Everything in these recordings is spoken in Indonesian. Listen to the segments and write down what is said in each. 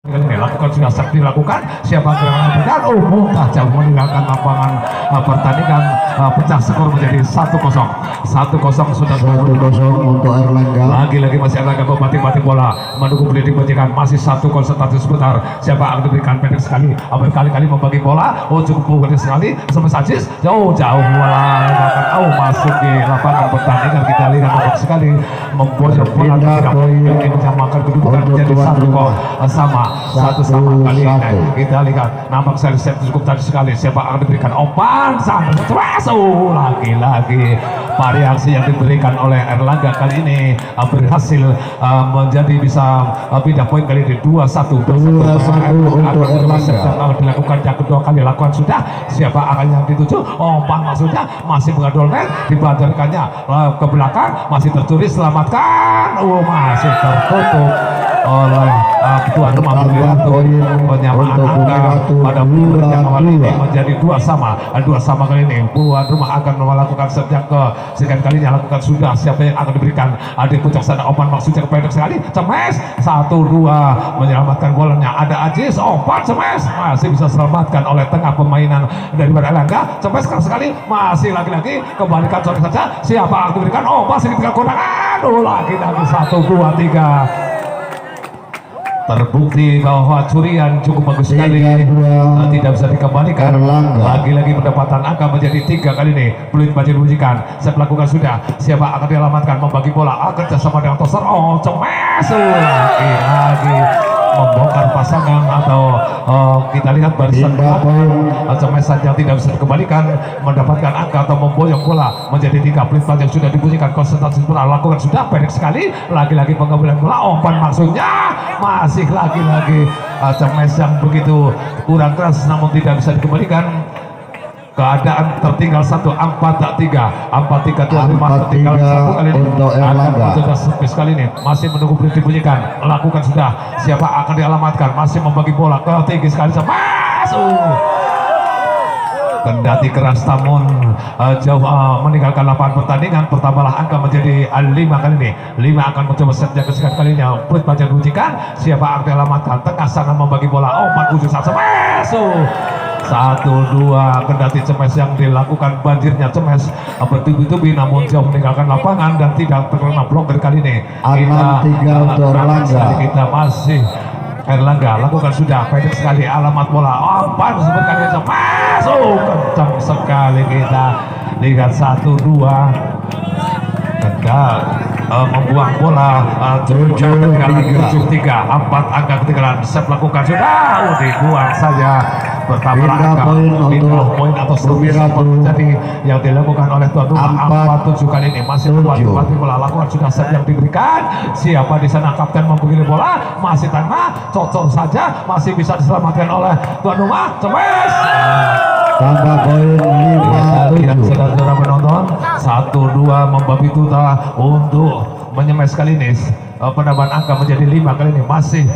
Ini lakukan sudah sakti dilakukan siapa yang benar mudah jauh meninggalkan lapangan pertandingan pecah skor menjadi 1-0 sudah 1-0 untuk Erlangga. lagi-lagi masih Erlangga membanting bola mendukung Bleeding Bajikan masih satu konsentrasi sebentar siapa akan diberikan pendek sekali berkali-kali membagi bola cukup pendek sekali sampai Sajis jauh bola masuk di lapangan pertandingan kita lihat nampak sekali membocor bola tidak ingin menyamakan kedudukan menjadi 1 sama kali ini kita lihat nampak sekali set cukup tadi sekali siapa akan diberikan umpan sampai lagi-lagi variasi yang diberikan oleh Erlangga kali ini berhasil menjadi bisa pindah poin kali ini 2-1 untuk Erlangga. Dilakukan yang kedua kali lakukan sudah siapa akan yang dituju umpan maksudnya masih mengadol net dibantarkannya ke belakang masih tercuri selamatkan masih tertutup oleh tuan rumah penyamaan angka pada bulan yang awal ini menjadi 2 sama kali ini tuan rumah akan melakukan set yang ke sekian kalinya lakukan sudah siapa yang akan diberikan ada puncak sana umpan maksudnya pendek sekali cemes 1-2 menyelamatkan bolanya ada Ajis umpan cemes masih bisa selamatkan oleh tengah permainan dari Erlangga cemes sekali masih lagi-lagi kembalikan sorry saja siapa akan diberikan masih tinggal kurang lagi-lagi 1-2-3 terbukti bahwa curian cukup bagus sekali tidak bisa dikembalikan lagi-lagi pendapatan angka menjadi 3 kali ini Bleeding Bajikan saya melakukan sudah siapa akan dialamatkan membagi bola kerjasama dengan Toser cemes lagi membongkar pasangan atau kita lihat barisan cemesan yang tidak bisa dikembalikan mendapatkan angka atau memboyong bola menjadi 3 Bleeding yang sudah dibunyikan konsentrasi bola lakukan sudah pendek sekali lagi-lagi pengambilan bola umpan maksudnya masih lagi-lagi cemes yang begitu kurang keras namun tidak bisa dikembalikan keadaan tertinggal 1 4-3 tuan rumah tertinggal 1 kali ini untuk Erlangga sudah sekali ini masih menunggu berhenti dibunyikan lakukan sudah siapa akan dialamatkan masih membagi bola ke tinggi sekali masuk kendati keras namun jauh meninggalkan lapangan pertandingan pertambalah angka menjadi 5 kali ini 5 akan mencoba set yang kesekian kalinya Bleeding Bajikan siapa akan dialamatkan tengah sana membagi bola ujung saat masuk 1-2 kendati cemes yang dilakukan banjirnya cemes bertubi-tubi namun jauh meninggalkan lapangan dan tidak terkena blok kali ini kita untuk Erlangga kita masih Erlangga lakukan sudah pendek sekali alamat bola umpan sebenarnya masuk kencang sekali kita lihat 1-2 kendal membuang bola 7-3 4 angka ketinggalan saya melakukan sudah dibuang saja pertama angka poin atau jadi yang dilakukan oleh tuan rumah 4-7 kali ini masih membuat bola lakukan sudah set yang diberikan siapa di sana kapten membegini bola masih tengah cocok saja masih bisa diselamatkan oleh tuan rumah cemes tambah poin 5-7 saudara penonton 1-2 membabi tuta untuk menyemes kali ini penambahan angka menjadi 5 kali ini masih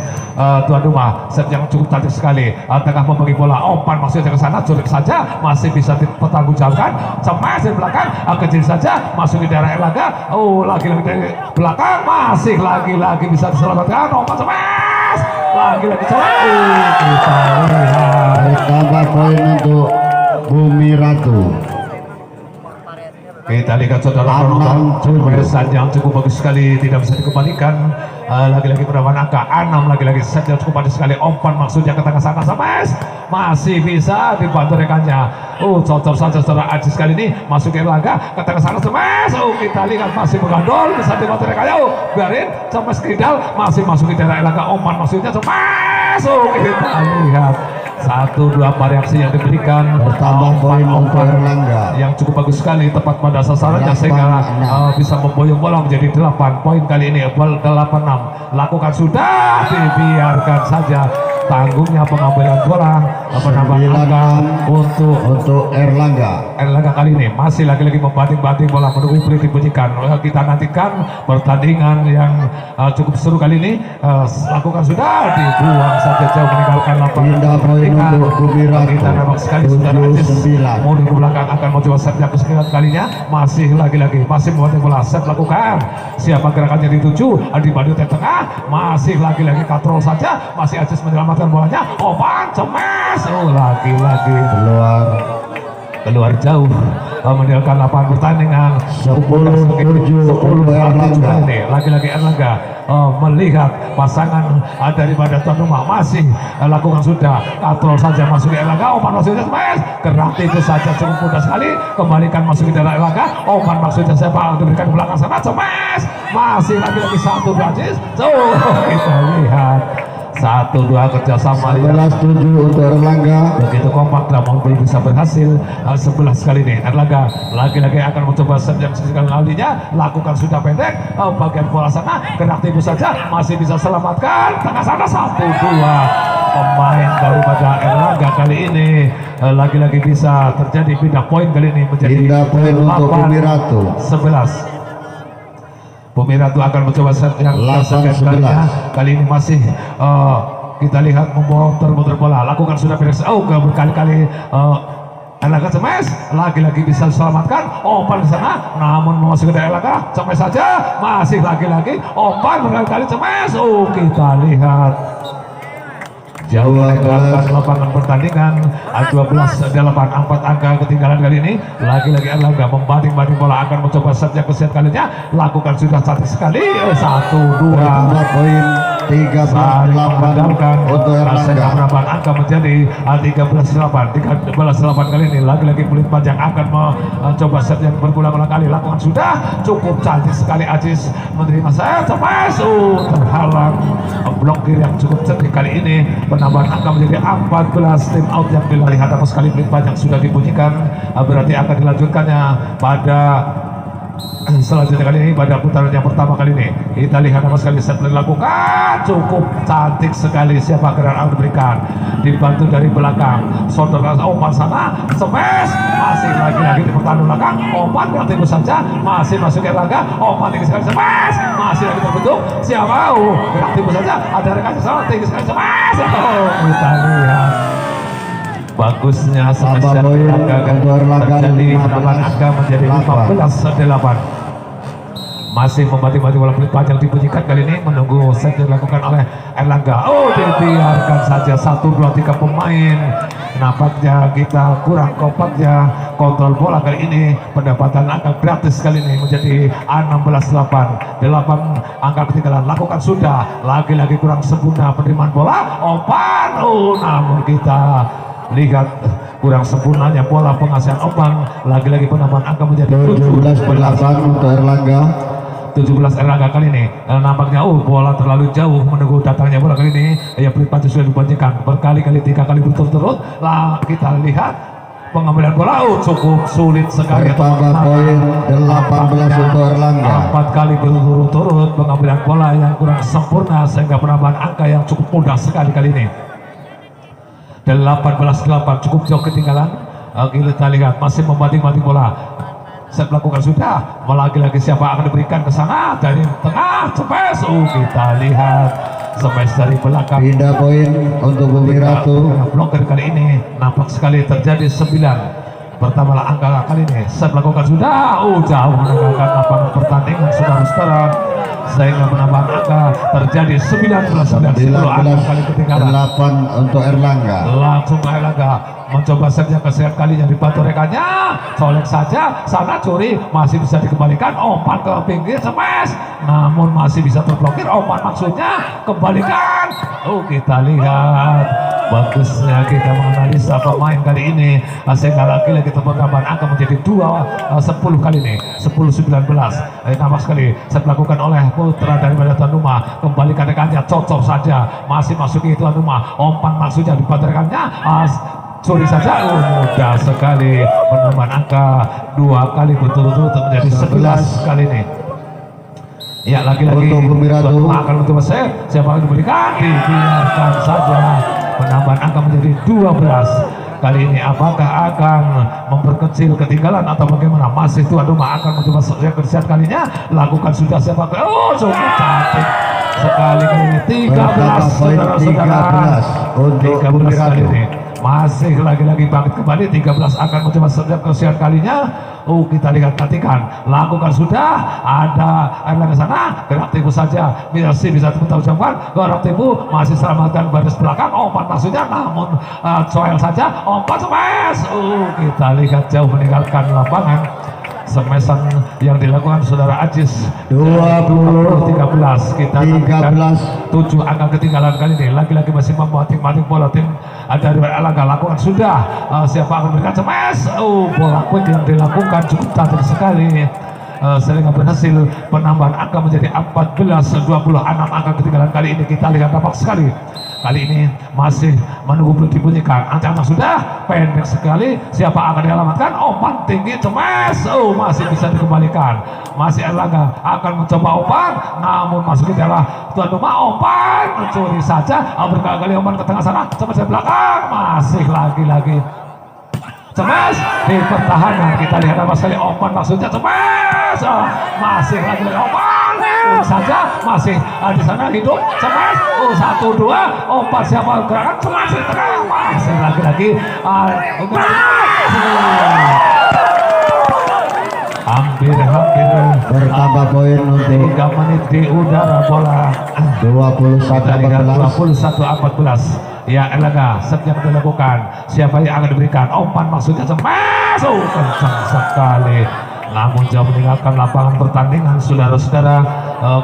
tuan rumah set yang cukup cantik sekali tengah membagi bola umpan maksudnya ke sana curik saja masih bisa dipertanggungjawabkan cemes di belakang kecil saja masuk di daerah Erlangga lagi-lagi dari belakang masih lagi-lagi bisa diselamatkan umpan cemes lagi-lagi cemes kita lihat tambah poin untuk Bumi Ratu kita lihat saudara penonton pemeriksaan yang cukup bagus sekali tidak bisa dikembalikan lagi-lagi penambahan angka 6 lagi-lagi set yang cukup bagus sekali umpan maksudnya ke tengah sana Sames masih bisa dibantu rekannya cocok saja saudara Ajis kali ini masuk ke Erlangga ke tengah sana Sames kita lihat masih menggandol bisa dibantu rekannya biarin Sames Kidal masih masuk di daerah Erlangga umpan maksudnya Sames kita lihat 1-2 variasi yang diberikan bertambah poin untuk Erlangga yang cukup bagus sekali tepat pada sasarannya sehingga bisa memboyong bola menjadi 8 poin kali ini 8-6 lakukan sudah dibiarkan saja tanggungnya pengambilan bola penambahan angka untuk Erlangga kali ini masih lagi-lagi membanting-banting bola menunggu play dibunyikan. Kita nantikan pertandingan yang cukup seru kali ini. Lakukan sudah dibuang saja jauh meninggalkan lapangan. Pindah poin untuk Bumi Ratu. Kita nampak sekali sudah mundur ke belakang akan mencoba set yang kesekian kalinya. Masih lagi-lagi masih membanting bola, set lakukan. Siapa gerakannya dituju? Adi Badu tengah masih lagi-lagi katrol saja, masih Aziz menyelamatkan bolanya. Opan cemes, lagi-lagi keluar jauh meninggalkan lapangan pertandingan. 10-7 Erlangga. Lagi-lagi Erlangga melihat pasangan daripada tuan rumah masih lakukan sudah katrol saja masuk ke Erlangga. Opan maksudnya smash, gerak itu saja cukup mudah sekali, kembalikan masuk ke dalam Erlangga. Opan maksudnya siapa diberikan ke belakang sana, smash, masih lagi-lagi satu Aziz. Kita lihat 1-2 kerjasama 11-7 untuk Erlangga. begitu kompak namun belum bisa berhasil. 11 kali ini Erlangga lagi-lagi akan mencoba set yang sekali kalinya, lakukan sudah pendek bagian bola sana, gerak tipu saja masih bisa selamatkan tengah sana. 1-2 pemain daripada Erlangga kali ini lagi-lagi bisa terjadi pindah poin kali ini menjadi Pindah poin untuk Bumi Ratu. 11. Bumi Ratu akan mencoba set yang kesekian kalinya. Kali ini masih kita lihat memutar-mutar bola, lakukan sudah beres. Berkali-kali Erlangga cemes, lagi-lagi bisa diselamatkan. Opan di sana, namun memasuki ke Erlangga cemes saja, masih lagi-lagi Opan berkali-kali cemes. Kita lihat jauh meninggalkan lapangan pertandingan. 12-8, 4 angka ketinggalan kali ini. Lagi-lagi Erlangga membanting-banting bola, akan mencoba set yang kesekian kalinya, lakukan sudah cantik sekali. 1-2 poin 13-8 untuk Erlangga. penambahan angka menjadi 13-8. 13-8 kali ini lagi-lagi Kulit Panjang akan mencoba set yang berulang-ulang kali, lakukan sudah cukup cantik sekali. Aziz menerima set, terhalang blokir yang cukup cantik kali ini. Penambahan angka menjadi 14, tim out yang dilihat apa sekali Kulit Panjang sudah dibunyikan, berarti akan dilanjutkannya pada selanjutnya kali ini pada putaran yang pertama kali ini. Kita lihat apa sekali set dilakukan cukup cantik sekali. Siapa gerak diberikan, dibantu dari belakang, sodor Opan sana, smash, masih lagi-lagi di pertahanan belakang. Opan berarti saja masih masuk ke Erlangga. Opan tinggi sekali, smash, masih lagi terbentuk. Siapa gerak tipu saja, ada rekannya sana, tinggi sekali, smash. Kita lihat bagusnya Tambah poin untuk Erlangga. terjadi penambahan angka menjadi 15-8. Masih membanting-banting bola Kulit Panjang dibunyikan kali ini, menunggu set dilakukan oleh Erlangga. Dibiarkan saja 1-2-3 pemain. Nampaknya kita kurang kompaknya kontrol bola kali ini. Pendapatan angka gratis kali ini menjadi 16-8. 8 angka ketinggalan, lakukan sudah, lagi-lagi kurang sempurna penerimaan bola. Opan, namun kita lihat kurang sempurnanya bola pengasihan Opan. Lagi-lagi penambahan angka menjadi 17-8 untuk Erlangga. 17 Erlangga kali ini nampaknya bola terlalu jauh menunggu datangnya bola kali ini. Ya Kulit Panjang sudah dibanjikan berkali-kali, 3 kali berturut-turut. Kita lihat pengambilan bola cukup sulit sekali. Bertambah poin 18 untuk Erlangga. 4 kali berturut-turut pengambilan bola yang kurang sempurna sehingga penambahan angka yang cukup mudah sekali kali ini. 18-8 cukup jauh ketinggalan. Kita lihat masih membanting-banting bola. Set melakukan sudah, lagi-lagi siapa akan diberikan ke sana dari tengah, cepes. Kita lihat smash dari belakang. Pindah poin untuk Bumi Ratu. Bloker kali ini nampak sekali terjadi 9. Pertama angka kali ini set melakukan sudah, jauh meninggalkan lapangan pertandingan saudara-saudara, sehingga penambahan angka terjadi 19-10 kali ketinggalan. 8 untuk Erlangga. Langsung Erlangga mencoba set yang kesekian kalinya, dibantu rekannya, colek saja sana, curi, masih bisa dikembalikan. Opan ke pinggir, smash, namun masih bisa terblokir. Opan maksudnya kembalikan. Kita lihat bagusnya kita menganalisa pemain kali ini, sehingga lagi-lagi penambahan angka menjadi 10 kali ini, 10-19. Nampak sekali set dilakukan oleh putra daripada tuan rumah, kembalikan rekannya, cocok saja, masih masuki tuan rumah. Opan maksudnya dibantu rekannya, curi saja, mudah sekali. Penambahan angka 2 kali berturut-turut menjadi 11 kali ini. Ya, lagi-lagi untuk Bumi Ratu akan mencoba set, siapa yang diberikan, dibiarkan saja. 12. Kali ini apakah akan memperkecil ketinggalan atau bagaimana? Masih tuan rumah akan mencoba yang kerjaan kalinya. Lakukan sudah siapa? Oh, cukup cantik sekali kali ini 13 saudara-saudara. 13 kali ini masih lagi-lagi bangkit kembali. 13 akan mencoba setiap kerjaan kalinya. Oh, kita lihat-perhatikan, lakukan sudah. Ada Erlangga sana, gerak tipu saja. Mirsi bisa tahu jangkauan, gerak tipu masih selamatkan baris belakang. Umpan maksudnya, namun coel saja. Umpan smash. Kita lihat jauh meninggalkan lapangan. Smashan yang dilakukan saudara Ajis 20-13. Kita 7 angka ketinggalan kali ini. Lagi-lagi masih memating-mating bola tim dari Erlangga. Lakukan sudah. Siapa akan memberikan smash? Bola quick yang dilakukan cukup cantik sekali. Sehingga berhasil penambahan angka menjadi 14-20. 6 angka ketinggalan kali ini. Kita lihat tampak sekali. Kali ini masih menunggu belum dibunyikan. Ancaman sudah pendek sekali. Siapa akan dialamatkan? Umpan tinggi cemas. Masih bisa dikembalikan. Masih Erlangga akan mencoba umpan, namun masuk ke dalam tuan rumah. Umpan curi saja. Berkali-kali umpan ke tengah sana. Cemas di belakang. Masih lagi-lagi cemas di pertahanan. Kita lihat apa sekali umpan maksudnya cemas. Masih lagi-lagi umpan saja. Masih di sana hidup cemas. 1-2 umpan siapa gerakan cemas di tengah. Masih lagi-lagi hampir bertambah poin untuk 3 menit di udara bola. 21-14. Ya, Erlangga setiap dilakukan. Siapa yang akan diberikan umpan maksudnya smash. Kencang sekali, namun jauh meninggalkan lapangan pertandingan. Saudara-saudara,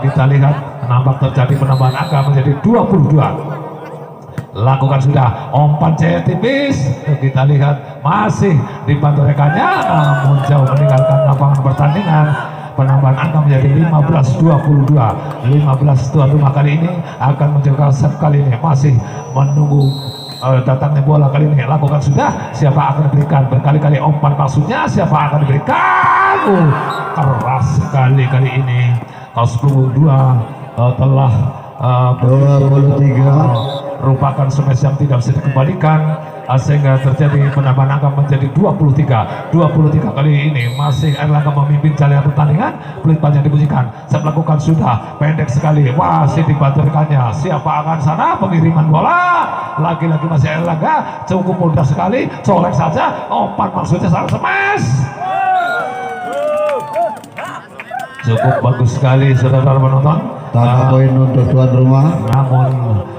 kita lihat nampak terjadi penambahan angka menjadi 22. Lakukan sudah umpan tipis. Kita lihat masih dibantu rekannya, namun jauh meninggalkan lapangan pertandingan. Penambahan angka menjadi 15-22. 15 tuan rumah kali ini akan menjaga set kali ini. Masih menunggu datangnya bola kali ini. Lakukan sudah. Siapa akan diberikan? Berkali-kali umpan maksudnya. Siapa akan diberikan? Keras sekali kali ini. Kaos 22 telah 23 merupakan smash yang tidak bisa dikembalikan, sehingga terjadi penambahan angka menjadi 23 kali ini. Masih Erlangga memimpin jalan pertandingan. Peluit panjang dibunyikan. Saya melakukan sudah pendek sekali. Masih dibantu rekannya. Siapa akan sana pengiriman bola? Lagi-lagi masih Erlangga. Cukup mudah sekali. Colek saja. Umpan maksudnya sangat smash. Cukup bagus sekali saudara penonton. tambah poin untuk tuan rumah. Namun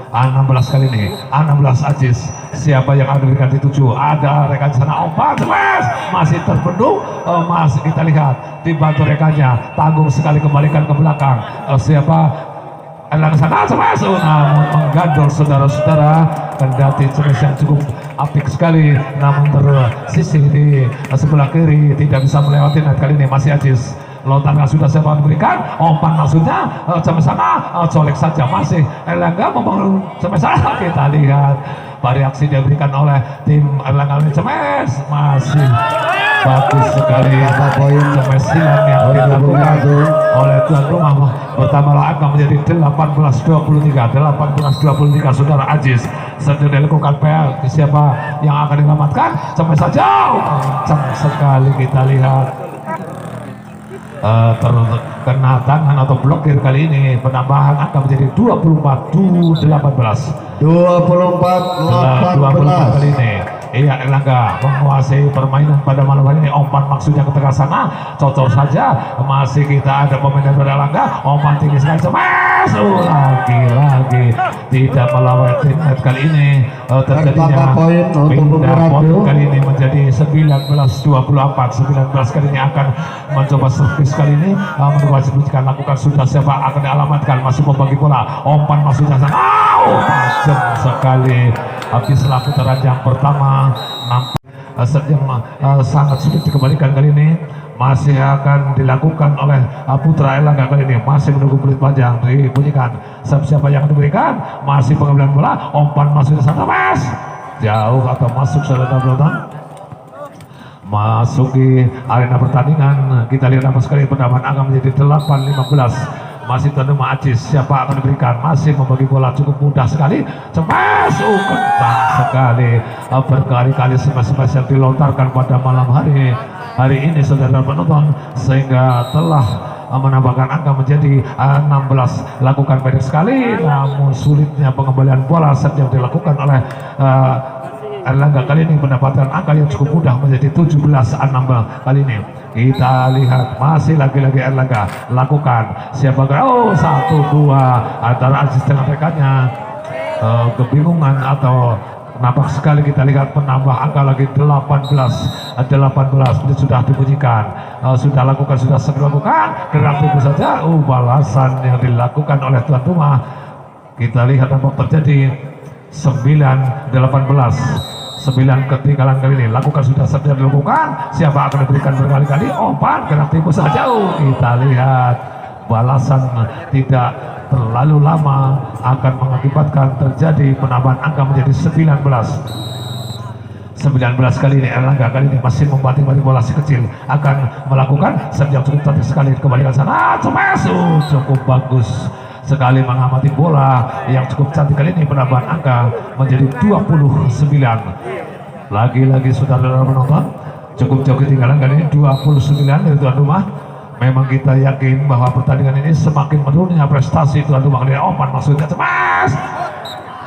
16 kali ini 16 Ajis. Siapa yang akan diberikan di 7? Ada rekan sana umpan smash. Masih terbendung. Masih kita lihat dibantu rekannya. Tanggung sekali kembalikan ke belakang. Siapa Erlangga sana smash. Namun menggandol saudara-saudara. Kendati smash yang cukup apik sekali, namun tersisih di sebelah kiri, tidak bisa melewati. Net kali ini masih Ajis. Lontaran sudah saya berikan, umpan maksudnya sampai sana, colek saja. Masih Erlangga membangun sampai sana. Kita lihat variasi yang diberikan oleh tim Erlangga ini smash. Masih bagus sekali smash silang yang dilakukan oleh tuan rumah. Bertambahlah angka menjadi 18-23. 18-23 saudara Ajis. Sedang dilakukan PR. Siapa yang akan diselamatkan? Sampai saja kencang sekali. Kita lihat terkena tangan atau blokir kali ini. Penambahan angka menjadi 24-18. 24 kali ini. Iya, Erlangga menguasai permainan pada malam hari ini. Umpan maksudnya ke tengah sana, cocok saja. Masih kita ada pemain dari Erlangga. Umpan tinggi sekali smash. Lagi-lagi tidak melewati net kali ini. Terjadinya pindah poin kali ini menjadi 19-24. 19 kali ini akan mencoba servis kali ini. Mencoba lakukan sudah. Siapa akan dialamatkan? Masih membagi bola. Umpan maksudnya sana. Tajam sekali. Habis putaran yang pertama sangat sulit dikembalikan kali ini. Masih akan dilakukan oleh putra Erlangga kali ini. Masih menunggu peluit panjang dibunyikan. Siapa yang diberikan? Masih pengambilan bola. Umpan masuk ke sana, mas jauh atau masuk saudara penonton. Masuki arena pertandingan. Kita lihat apa sekali penambahan angka menjadi 8-15. masih tuan rumah Ajis, siapa akan diberikan, masih membagi bola cukup mudah sekali, cepat, kencang sekali, berkali-kali smash yang dilontarkan pada malam hari ini saudara penonton, sehingga telah menambahkan angka menjadi 16. Lakukan pendek sekali, namun sulitnya pengembalian bola set yang dilakukan oleh Erlangga kali ini mendapatkan angka yang cukup mudah menjadi 17-16 kali ini. Kita lihat masih lagi-lagi Erlangga lakukan, siapa 1-2 antara Aziz dengan rekannya, kebingungan atau nampak sekali. Kita lihat penambah angka lagi 18 ini sudah dibunyikan, sudah segera lakukan gerak tubuh saja. Balasan yang dilakukan oleh tuan rumah, kita lihat nampak terjadi 9-18. 9 ketinggalan kali ini, lakukan sudah dilakukan, siapa akan diberikan berkali-kali, umpan gerak tipu saja. Kita lihat balasan tidak terlalu lama akan mengakibatkan terjadi penambahan angka menjadi 19 kali ini. Erlangga kali ini masih membanting-banting bola si kecil, akan melakukan set yang cukup cantik sekali, kembalikan sana, cukup bagus sekali mengamati bola yang cukup cantik kali ini. Penambahan angka menjadi 29. Lagi-lagi saudara menonton, cukup jauh ketinggalan kali ini 29 dari tuan rumah. Memang kita yakin bahwa pertandingan ini semakin menurunnya prestasi tuan rumah kali ini. Umpan maksudnya cemas,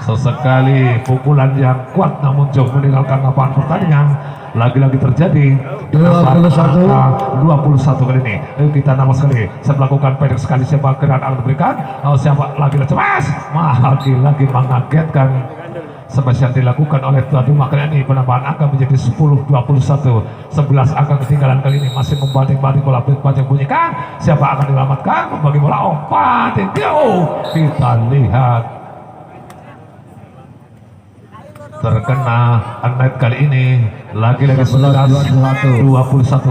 sesekali pukulan yang kuat namun jauh meninggalkan lapangan pertandingan. Lagi-lagi terjadi 21 kali ini. Kita nama sekali, saya melakukan pendek sekali, siapa gerak akan diberikan, siapa lagi-lagi cemas, lagi-lagi mengagetkan smash yang dilakukan oleh tuan rumah kali ini. Penambahan angka menjadi 10-21, 11 angka ketinggalan kali ini, masih membanting-banting bola, yang bunyikan, siapa akan dilamatkan, membagi bola, umpan tinggi. Kita lihat terkena net kali ini, lagi-lagi 21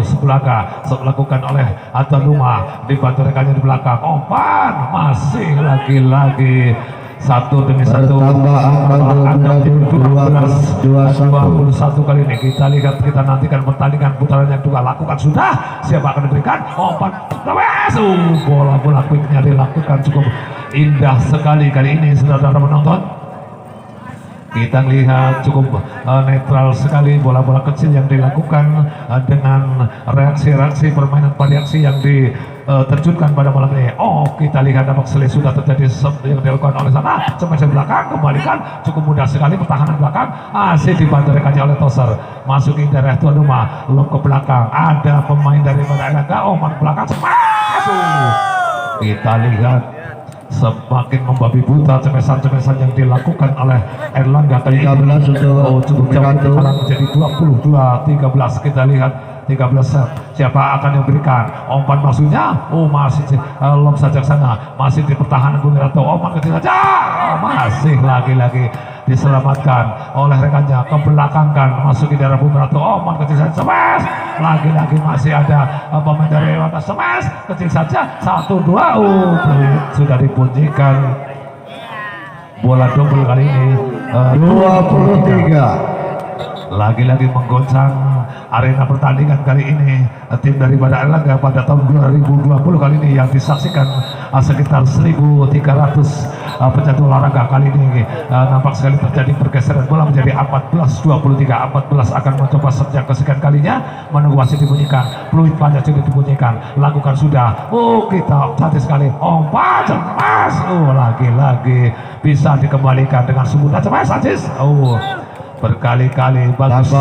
sebelah dilakukan oleh tuan rumah, dibantu rekannya di belakang, umpan masih lagi-lagi satu demi satu, angka 21 kali ini. Kita lihat, kita nantikan pertandingan putaran yang kedua, lakukan sudah, siapa akan diberikan, umpan bola-bola quicknya dilakukan cukup indah sekali kali ini saudara menonton. Kita lihat cukup netral sekali bola-bola kecil yang dilakukan dengan reaksi-reaksi permainan variasi yang diterjunkan pada malam ini. Kita lihat nampak sele sudah terjadi yang dilakukan oleh sana, smash belakang, kembalikan cukup mudah sekali, pertahanan belakang masih dibantu rekannya oleh Toser, masukin daerah tuan rumah, lob ke belakang, ada pemain dari Erlangga, umpan belakang, kita lihat semakin membabi buta cemesan-cemesan yang dilakukan oleh Erlangga kali ini. 13 untuk cukup jauh menjadi 22-13. Kita lihat 13 set, siapa akan yang berikan, umpan maksudnya, masih lob saja ke sana, masih di pertahanan Bung Rato, umpan kecil saja, masih lagi-lagi diselamatkan oleh rekannya, ke belakang kan, masuk di daerah Bung Rato, umpan kecil saja, smash, lagi-lagi masih ada pemain dari atas, smash, kecil saja, 1-2, sudah dibunyikan bola double kali ini, 23. Lagi-lagi menggoncang arena pertandingan kali ini. Tim daripada Erlangga pada tahun 2020 kali ini yang disaksikan sekitar 1.300 pecandu olahraga kali ini, nampak sekali terjadi pergeseran bola menjadi 14-23. 14 akan mencoba sejak kesekian kalinya, menunggu wasit dibunyikan, fluid banyak sudah dibunyikan, lakukan sudah, kita cantik sekali, umpan cemas, lagi-lagi bisa dikembalikan dengan semudah, cemas Aziz, berkali-kali bagus,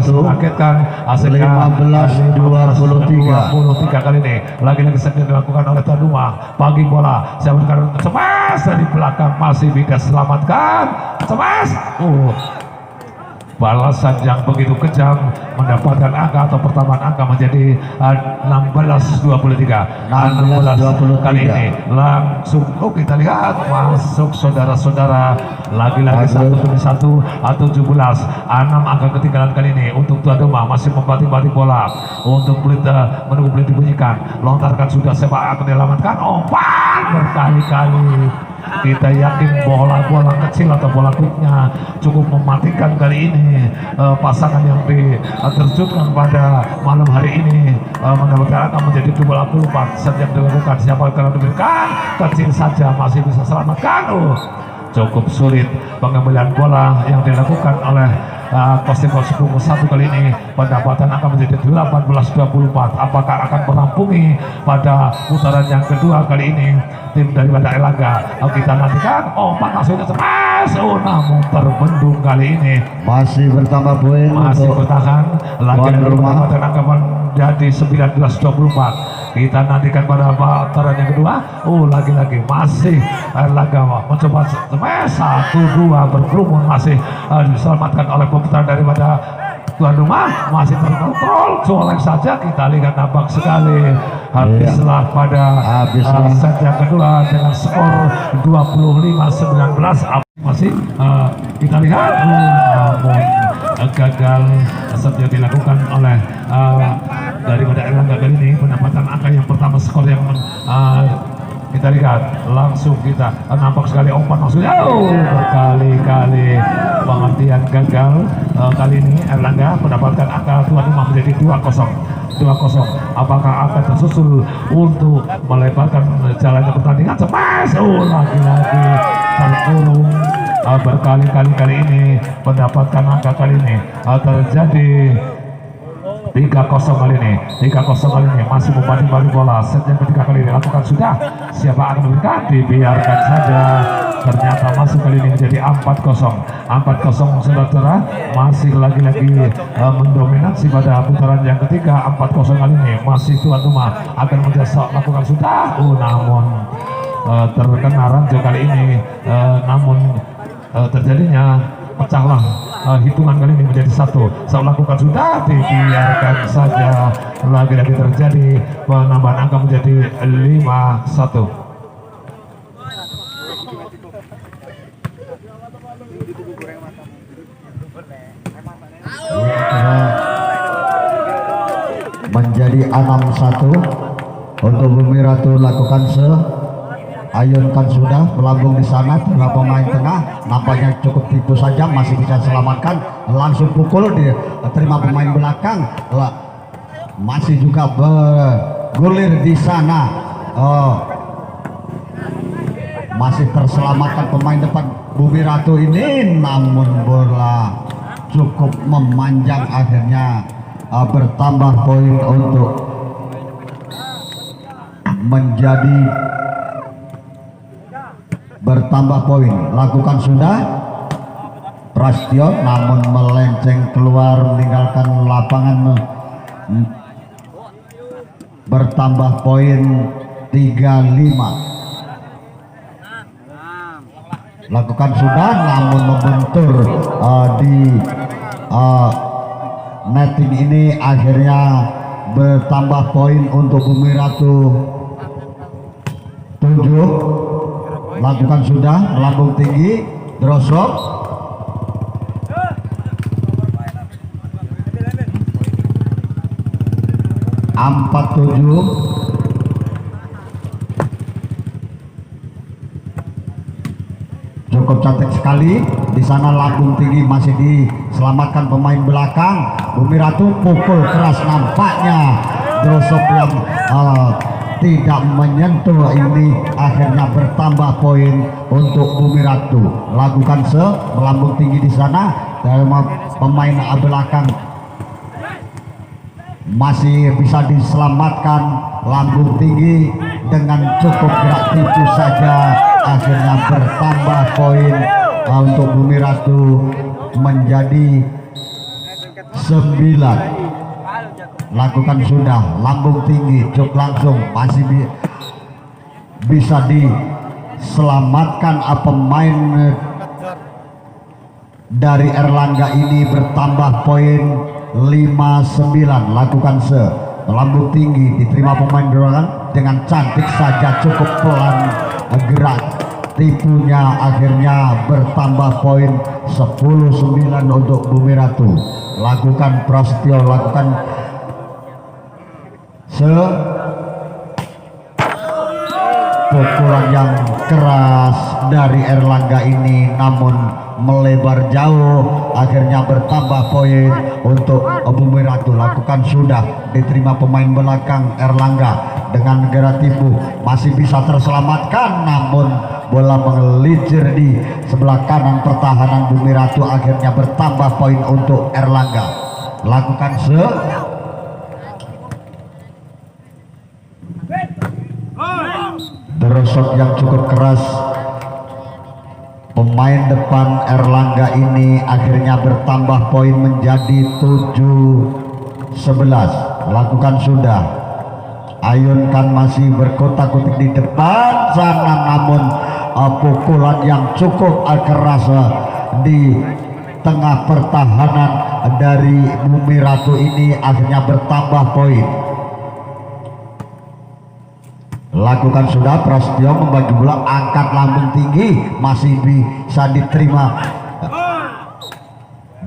mengagetkan, 15-23 kali ini. Lagi-lagi sedang dilakukan oleh tuan rumah, pagi bola, saya berikan cemas dari belakang, masih bisa selamatkan, cemas, balasan yang begitu kejam mendapatkan angka atau pertambahan angka menjadi 16-23. 16 kali ini langsung kita lihat masuk saudara-saudara, lagi-lagi 1-1 atau 17. 6 angka ketinggalan kali ini untuk tuan rumah, masih membanting-banting bola untuk menunggu pelit dibunyikan, lontarkan sudah, siapa akan dilamatkan, umpan berkali-kali kita yakin bola-bola kecil atau bola quicknya cukup mematikan kali ini. Pasangan yang diterjunkan pada malam hari ini mendapatkan akan menjadi 24 set yang dilakukan. Siapa yang diberikan kecil saja masih bisa selamatkan. Cukup sulit pengambilan bola yang dilakukan oleh Kostimos Bungu satu kali ini. Pendapatan akan menjadi 18-24. Apakah akan merampungi pada putaran yang kedua kali ini tim daripada Erlangga? Kita nantikan. Umpan langsung smash. Namun terbendung kali ini. Masih bertambah poin Masih untuk bertahan. Lagi-lagi pendapatan akan menjadi 19-24. Kita nantikan pada putaran yang kedua. Lagi-lagi masih Erlangga mencoba smash 1-2 berkerumun, masih diselamatkan oleh putaran daripada tuan rumah. Masih terkontrol, colek saja. Kita lihat nampak sekali habislah pada set yang kedua dengan skor 25-19. Masih kita lihat namun gagal set yang dilakukan oleh daripada Erlangga kali ini. Pendapatan angka yang pertama, skor yang kita lihat langsung, kita nampak sekali umpan maksudnya berkali-kali pengertian gagal. Kali ini Erlangga mendapatkan angka tuan rumah menjadi 2-0. Apakah akan tersusul untuk melebarkan jalannya pertandingan? Smash lagi-lagi terkurung berkali-kali. Kali ini mendapatkan angka kali ini terjadi 3-0 kali ini. 3-0 kali ini masih membanding bola. Set yang ketiga kali ini dilakukan sudah. Siapa akan memberikan? Dibiarkan saja. Ternyata masuk kali ini menjadi 4-0. 4-0 saudara. Masih lagi-lagi mendominasi pada putaran yang ketiga. 4-0 kali ini masih tuan rumah akan melakukan sudah. Namun terkena ranjau kali ini. Namun terjadinya pecahlah hitungan kali ini menjadi 1. Saya lakukan sudah, dibiarkan saja. Lagi-lagi terjadi penambahan angka menjadi 5-1. Menjadi 6-1 untuk Bumi Ratu. Lakukan ayunkan sudah melambung di sana. Tengah pemain tengah nampaknya cukup tipu saja, masih bisa selamatkan. Langsung pukul, terima pemain belakang, masih juga bergulir di sana. Masih terselamatkan pemain depan Bumi Ratu ini, namun bola cukup memanjang, akhirnya bertambah poin untuk menjadi bertambah poin. Lakukan sudah Prastio, namun melenceng keluar meninggalkan lapangan. Bertambah poin 35. Lakukan sudah, namun membentur di netting ini, akhirnya bertambah poin untuk Bumi Ratu 7. Lakukan sudah, melambung tinggi, drop 47. Cukup cantik sekali di sana, lambung tinggi masih diselamatkan pemain belakang. Bumi Ratu pukul keras, nampaknya drop yang tidak menyentuh ini, akhirnya bertambah poin untuk Bumi Ratu. Lakukan melambung tinggi di sana, dari pemain belakang masih bisa diselamatkan. Lambung tinggi dengan cukup gerak tipu saja, akhirnya bertambah poin untuk Bumi Ratu menjadi 9. Lakukan sudah, lambung tinggi, cukup langsung, masih bisa diselamatkan pemain dari Erlangga ini, bertambah poin 59. Lakukan melambung tinggi, diterima pemain belakang dengan cantik saja, cukup pelan gerak tipunya, akhirnya bertambah poin 10-9 untuk Bumi Ratu. Lakukan Prasetyo, lakukan pukulan yang keras dari Erlangga ini namun melebar jauh, akhirnya bertambah poin untuk Bumi Ratu. Lakukan sudah diterima pemain belakang Erlangga dengan gerak tipu, masih bisa terselamatkan namun bola menggelincir di sebelah kanan pertahanan Bumi Ratu, akhirnya bertambah poin untuk Erlangga. Lakukan terosot yang cukup keras pemain depan Erlangga ini, akhirnya bertambah poin menjadi 7-11. Lakukan sudah, ayunkan masih berkotak-kotik di depan sana namun pukulan yang cukup keras di tengah pertahanan dari Bumi Ratu ini, akhirnya bertambah poin. Lakukan sudah, Prasetyo membagi bola, angkat lambung tinggi, masih bisa diterima.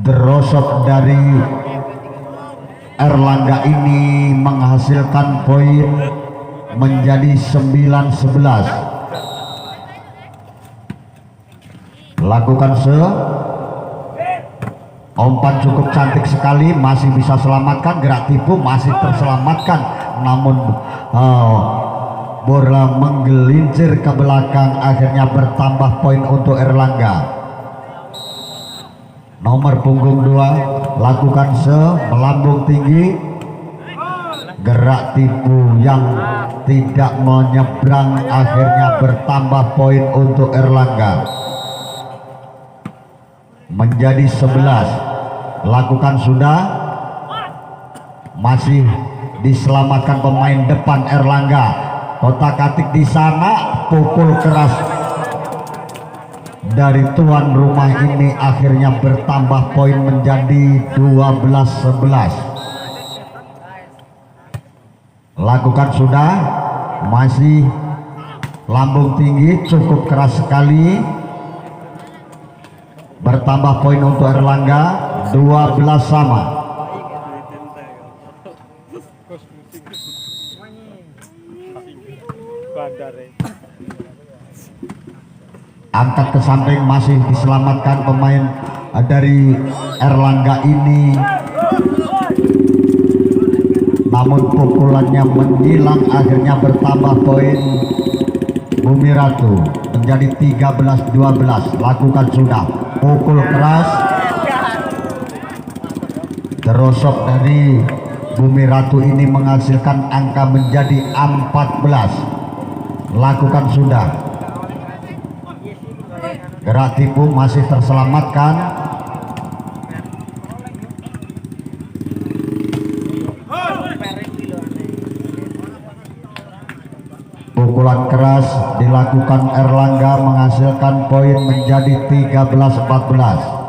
Derosot dari Erlangga ini menghasilkan poin menjadi 9-11. Lakukan umpan cukup cantik sekali, masih bisa selamatkan, gerak tipu masih terselamatkan namun bola menggelincir ke belakang, akhirnya bertambah poin untuk Erlangga. Nomor punggung 2 lakukan melambung tinggi, gerak tipu yang tidak menyeberang, akhirnya bertambah poin untuk Erlangga menjadi 11. Lakukan sudah, masih diselamatkan pemain depan Erlangga. Kotak-atik di sana, pukul keras dari tuan rumah ini, akhirnya bertambah poin menjadi 12-11. Lakukan sudah, masih lambung tinggi, cukup keras sekali, bertambah poin untuk Erlangga, 12 sama. Angkat ke samping, masih diselamatkan pemain dari Erlangga ini namun pukulannya menyilang, akhirnya bertambah poin Bumi Ratu menjadi 13-12. Lakukan sudah, pukul keras, terosok dari Bumi Ratu ini menghasilkan angka menjadi 14. Lakukan sudah, gerak tipu masih terselamatkan, pukulan keras dilakukan Erlangga menghasilkan poin menjadi 13-14.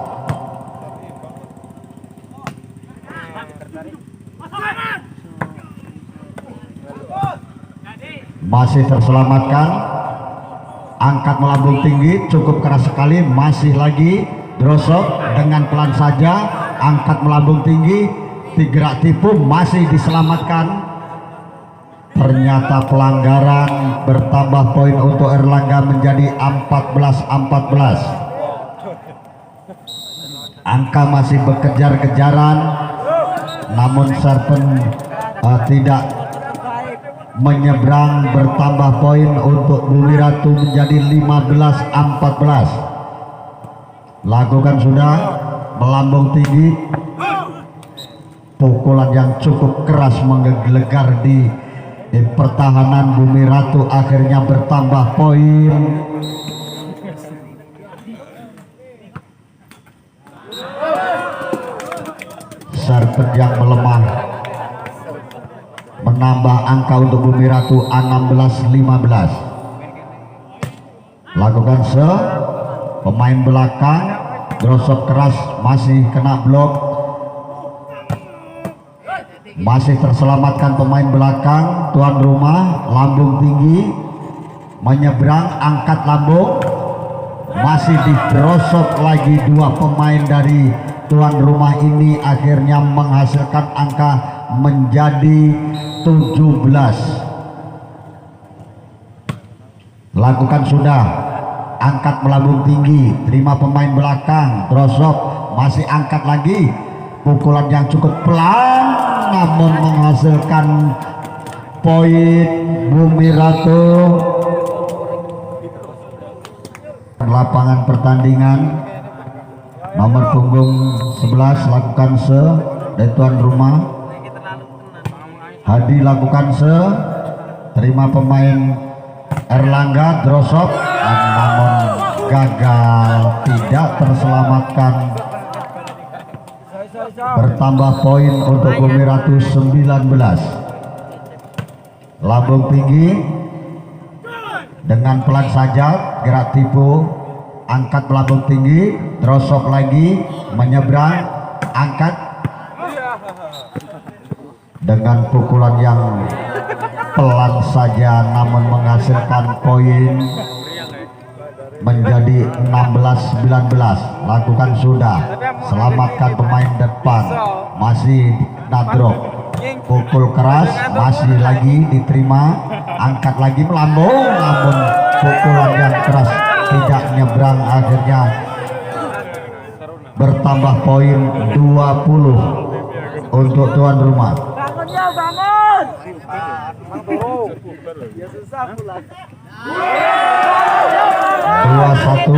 Masih terselamatkan, angkat melambung tinggi, cukup keras sekali, masih lagi drosok dengan pelan saja, angkat melambung tinggi, gerak tipu masih diselamatkan. Ternyata pelanggaran, bertambah poin untuk Erlangga menjadi 14-14. Angka masih berkejar-kejaran namun Serpen tidak menyeberang, bertambah poin untuk Bumi Ratu menjadi 15-14. Lakukan sudah, melambung tinggi, pukulan yang cukup keras menggelegar di pertahanan Bumi Ratu, akhirnya bertambah poin. Serpen yang melemah menambah angka untuk Bumi Ratu 16-15. Lakukan pemain belakang, drosop keras, masih kena blok, masih terselamatkan pemain belakang tuan rumah. Lambung tinggi, menyeberang, angkat lambung, masih didrosop lagi dua pemain dari tuan rumah ini, akhirnya menghasilkan angka menjadi 17. lakukan sudah, angkat melambung tinggi, terima pemain belakang, drop, masih angkat lagi, pukulan yang cukup pelan namun menghasilkan poin Bumi Ratu. Lapangan pertandingan nomor punggung 11 lakukan dari tuan rumah. Hadi lakukan terima pemain Erlangga drop namun gagal, tidak terselamatkan. Bertambah poin untuk Bumi Ratu 19. Lambung tinggi dengan pelan saja, gerak tipu, angkat melambung tinggi, drop lagi, menyeberang, angkat dengan pukulan yang pelan saja namun menghasilkan poin menjadi 16-19. Lakukan sudah, selamatkan pemain depan, masih nadrop, pukul keras, masih lagi diterima, angkat lagi melambung namun pukulan yang keras tidak nyebrang, akhirnya bertambah poin 20 untuk tuan rumah. Bangun! Ya susah pulang. 2-1.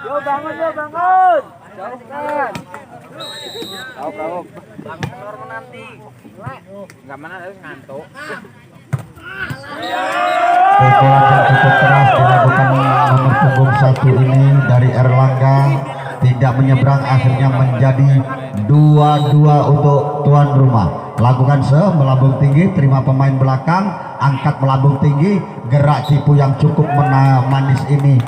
Yo bangun, yo bangun. Jauhkan. Bangun nanti. Enggak mana harus ngantuk. Pukulan yang cukup keras dilakukan nomor punggung 1 ini dari Erlangga, tidak menyeberang, akhirnya menjadi 2-2 untuk tuan rumah. Lakukan melambung tinggi, terima pemain belakang, angkat melambung tinggi, gerak tipu yang cukup manis ini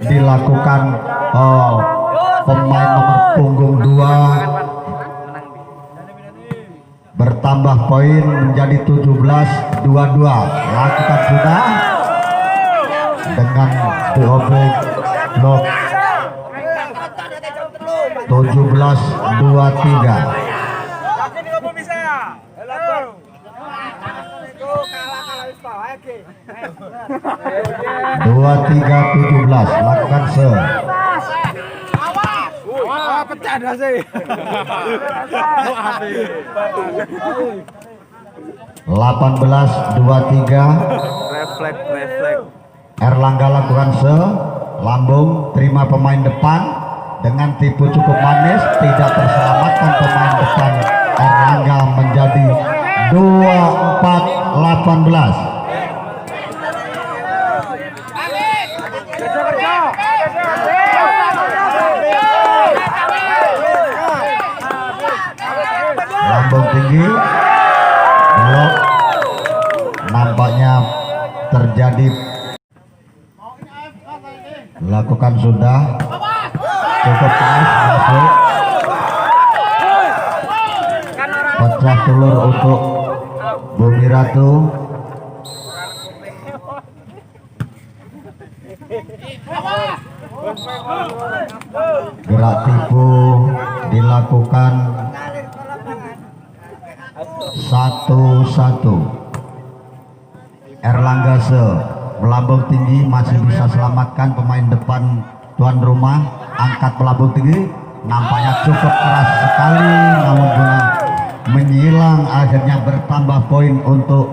dilakukan pemain nomor punggung 2. Bertambah poin menjadi 17-22. Lakukan sudah dengan diobek blok 17-23. 23-17. Lakukan 18-23. Refleks. Erlangga lakukan lambung, terima pemain depan dengan tipu cukup manis, tidak terselamatkan pemain depan. Erlangga menjadi 24-18. Lambung tinggi, blok, nampaknya terjadi. Lakukan sudah, cukup keras, masuk, pecah telur untuk Bumi Ratu. Gerak tipu dilakukan 1-1. Erlangga melambung tinggi, masih bisa selamatkan pemain depan tuan rumah, angkat melambung tinggi, nampaknya cukup keras sekali namun guna menyilang, akhirnya bertambah poin untuk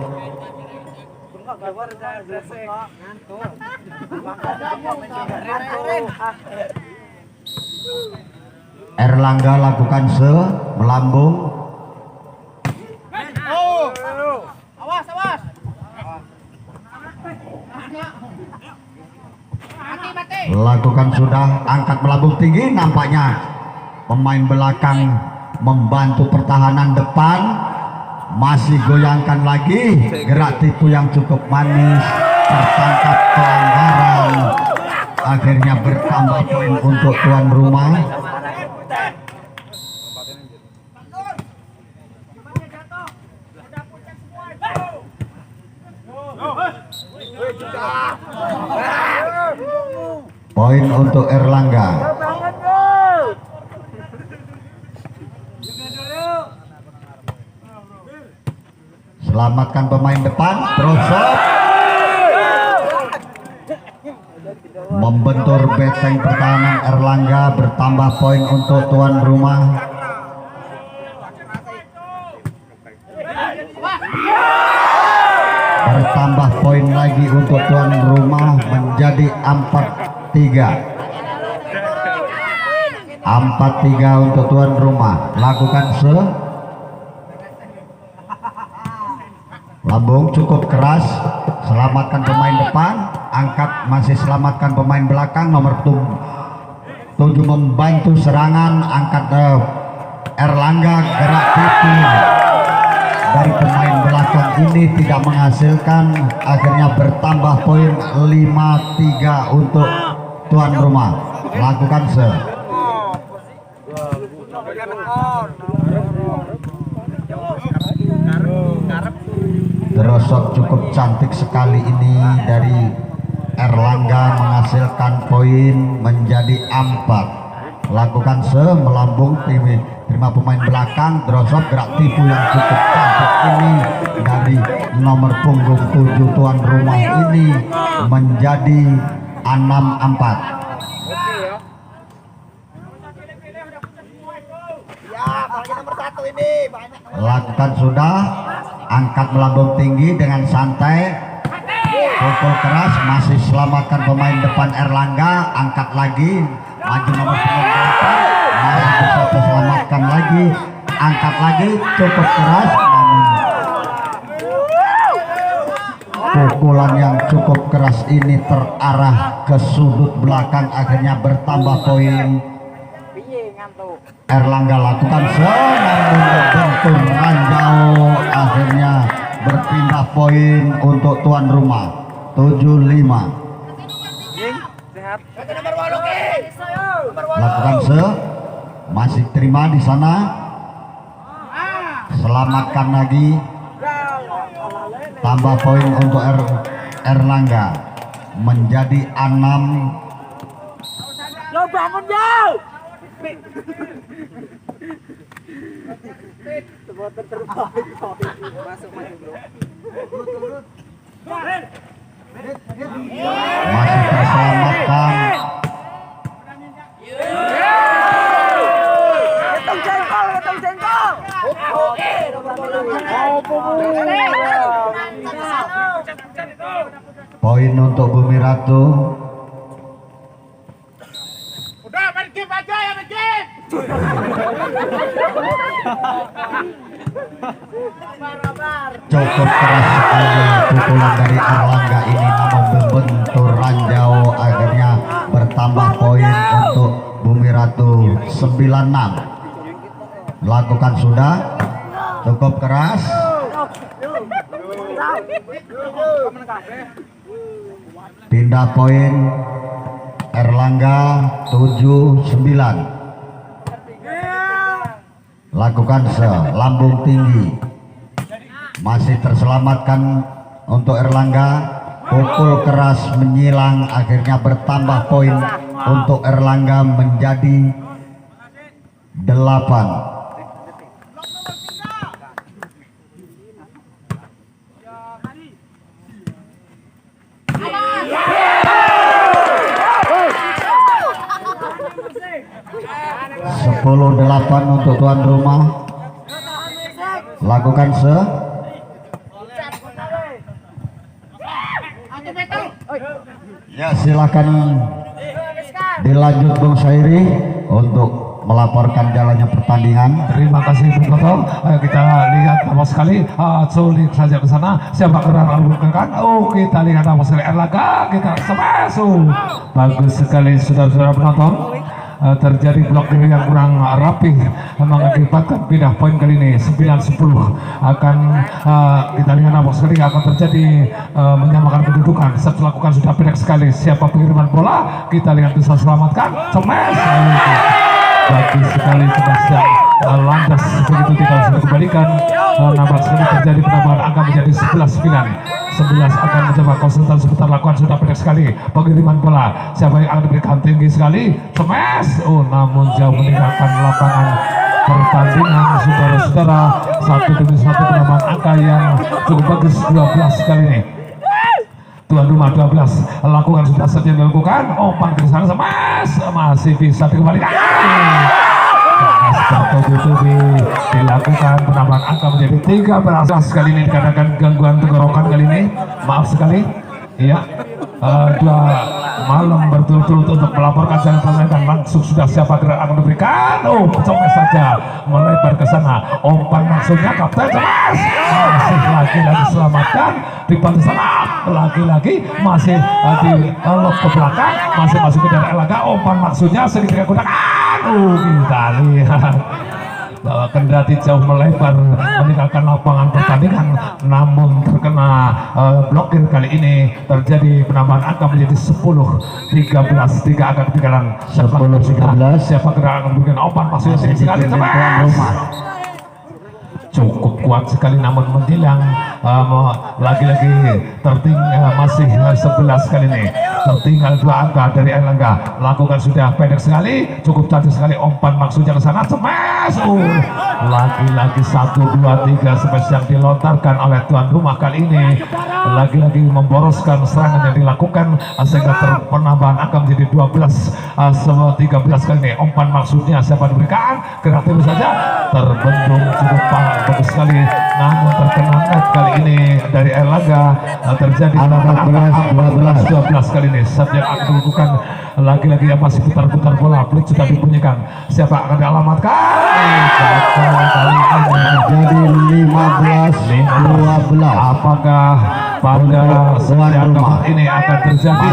Erlangga. Lakukan melambung, lakukan sudah, angkat melambung tinggi, nampaknya pemain belakang membantu pertahanan depan, masih goyangkan lagi, gerak tipu yang cukup manis, tertangkap pelanggaran, akhirnya bertambah poin untuk tuan rumah. Poin untuk Erlangga. Selamatkan pemain depan. Drosop membentur benteng pertahanan Erlangga, bertambah poin untuk tuan rumah. Bertambah poin lagi untuk tuan rumah menjadi 4-3. 4-3 untuk tuan rumah. Lakukan lambung cukup keras. Selamatkan pemain depan. Angkat, masih selamatkan pemain belakang. Nomor 7 membantu serangan. Angkat Erlangga, gerak tipu dari pemain belakang ini tidak menghasilkan. Akhirnya bertambah poin 5-3 untuk tuan rumah. Lakukan Drosop cukup cantik sekali ini dari Erlangga, menghasilkan poin menjadi 4. Lakukan melambung, terima pemain belakang. Drosop gerak tipu yang cukup cantik ini dari nomor punggung 7 tuan rumah ini menjadi 6-4. Lakukan sudah, angkat melambung tinggi dengan santai, pukul keras, masih selamatkan pemain depan Erlangga. Angkat lagi, maju nomor 8, masih bisa terselamatkan lagi, angkat lagi, cukup keras, namun pukulan yang cukup keras ini terarah ke sudut belakang. Akhirnya bertambah poin. Erlangga lakukan namun bentur ranjau, akhirnya berpindah poin untuk tuan rumah 7-5. Lakukan masih terima di sana, selamatkan lagi, tambah poin untuk Erlangga menjadi 6. Yo bangun yo. Masih terselamatkan. Poin untuk Bumi Ratu. Udah main game aja ya, main game. Cukup keras sekali pukulan dari Erlangga ini, namun membentur ranjau. Akhirnya bertambah poin untuk Bumi Ratu 9-6. Lakukan sudah, cukup keras. Pindah poin Erlangga 7-9. Lakukan lambung tinggi, masih terselamatkan untuk Erlangga. Pukul keras menyilang, akhirnya bertambah poin untuk Erlangga menjadi 8. Sepuluh 8 untuk tuan rumah. Lakukan ya, silakan dilanjut Bung Sairi untuk melaporkan jalannya pertandingan. Terima kasih Bung Toto. Kita lihat apa sekali, sulit saja ke sana. Siapa gerak kan? Oh, kita lihat apa sekali Erlangga, kita smash. Bagus sekali saudara-saudara penonton. Terjadi blok yang kurang rapi mengakibatkan pindah poin kali ini 9-10. Akan kita lihat apa sekali akan terjadi menyamakan kedudukan. Setelah lakukan sudah pindah sekali, siapa pengiriman bola, kita lihat bisa selamatkan, smash. Bagus sekali, sudah landas begitu tidak bisa dikembalikan. Nampak sekali terjadi penambahan angka menjadi 11-9. 11 akan mencoba konsultan sebentar, lakukan sudah pendek sekali pengiriman bola. Siapa yang akan diberikan tinggi sekali, smash. Oh, namun jauh meninggalkan lapangan pertandingan saudara-saudara, satu demi satu penambahan angka yang cukup bagus 12 kali ini. Tuan rumah 12 lakukan sudah saja dilakukan, umpan ke sana masih bisa dikembalikan. Bertubi-tubi dilakukan penambahan angka menjadi 13 kali ini. Dikatakan gangguan tenggorokan kali ini, maaf sekali. Iya, 2 malam berturut-turut untuk melaporkan jalan permainan. Langsung sudah siapa gerak akan diberikan. Comel saja melebar ke sana. Umpan maksudnya Kapten Cemas masih lagi-lagi selamatkan di pantai sana. Lagi-lagi masih di lob ke belakang, masih masuk ke daerah Erlangga. Umpan maksudnya sedikit gunakan. Kita lihat kendati jauh melebar meninggalkan lapangan pertandingan, namun terkena blokir kali ini. Terjadi penambahan angka menjadi 10-13. 3 angka ketinggalan 10-13. siapa gerak akan memberikan umpan maksudnya sedikit sekali cukup kuat sekali, namun mendilang lagi-lagi tertinggal masih 11 kali ini. Tertinggal 2 angka dari Erlangga. Lakukan sudah pendek sekali, cukup cantik sekali umpan maksudnya ke sana. Cemas. Lagi-lagi 1, 2, 3 space yang dilontarkan oleh tuan rumah kali ini. Lagi-lagi memboroskan serangan yang dilakukan sehingga penambahan angka menjadi 12-13 kali ini. Umpan maksudnya siapa diberikan? Kreatif saja terbendung cukup bagus sekali, namun terkena net kali ini dari Erlangga. Terjadi 12 kali ini. Saat yang akan dilakukan lagi-lagi yang masih putar-putar bola, blitz sudah dibunyikan. Siapa akan dialamatkan? Jadi 15-12. Apakah pada yang keempat ini akan terjadi?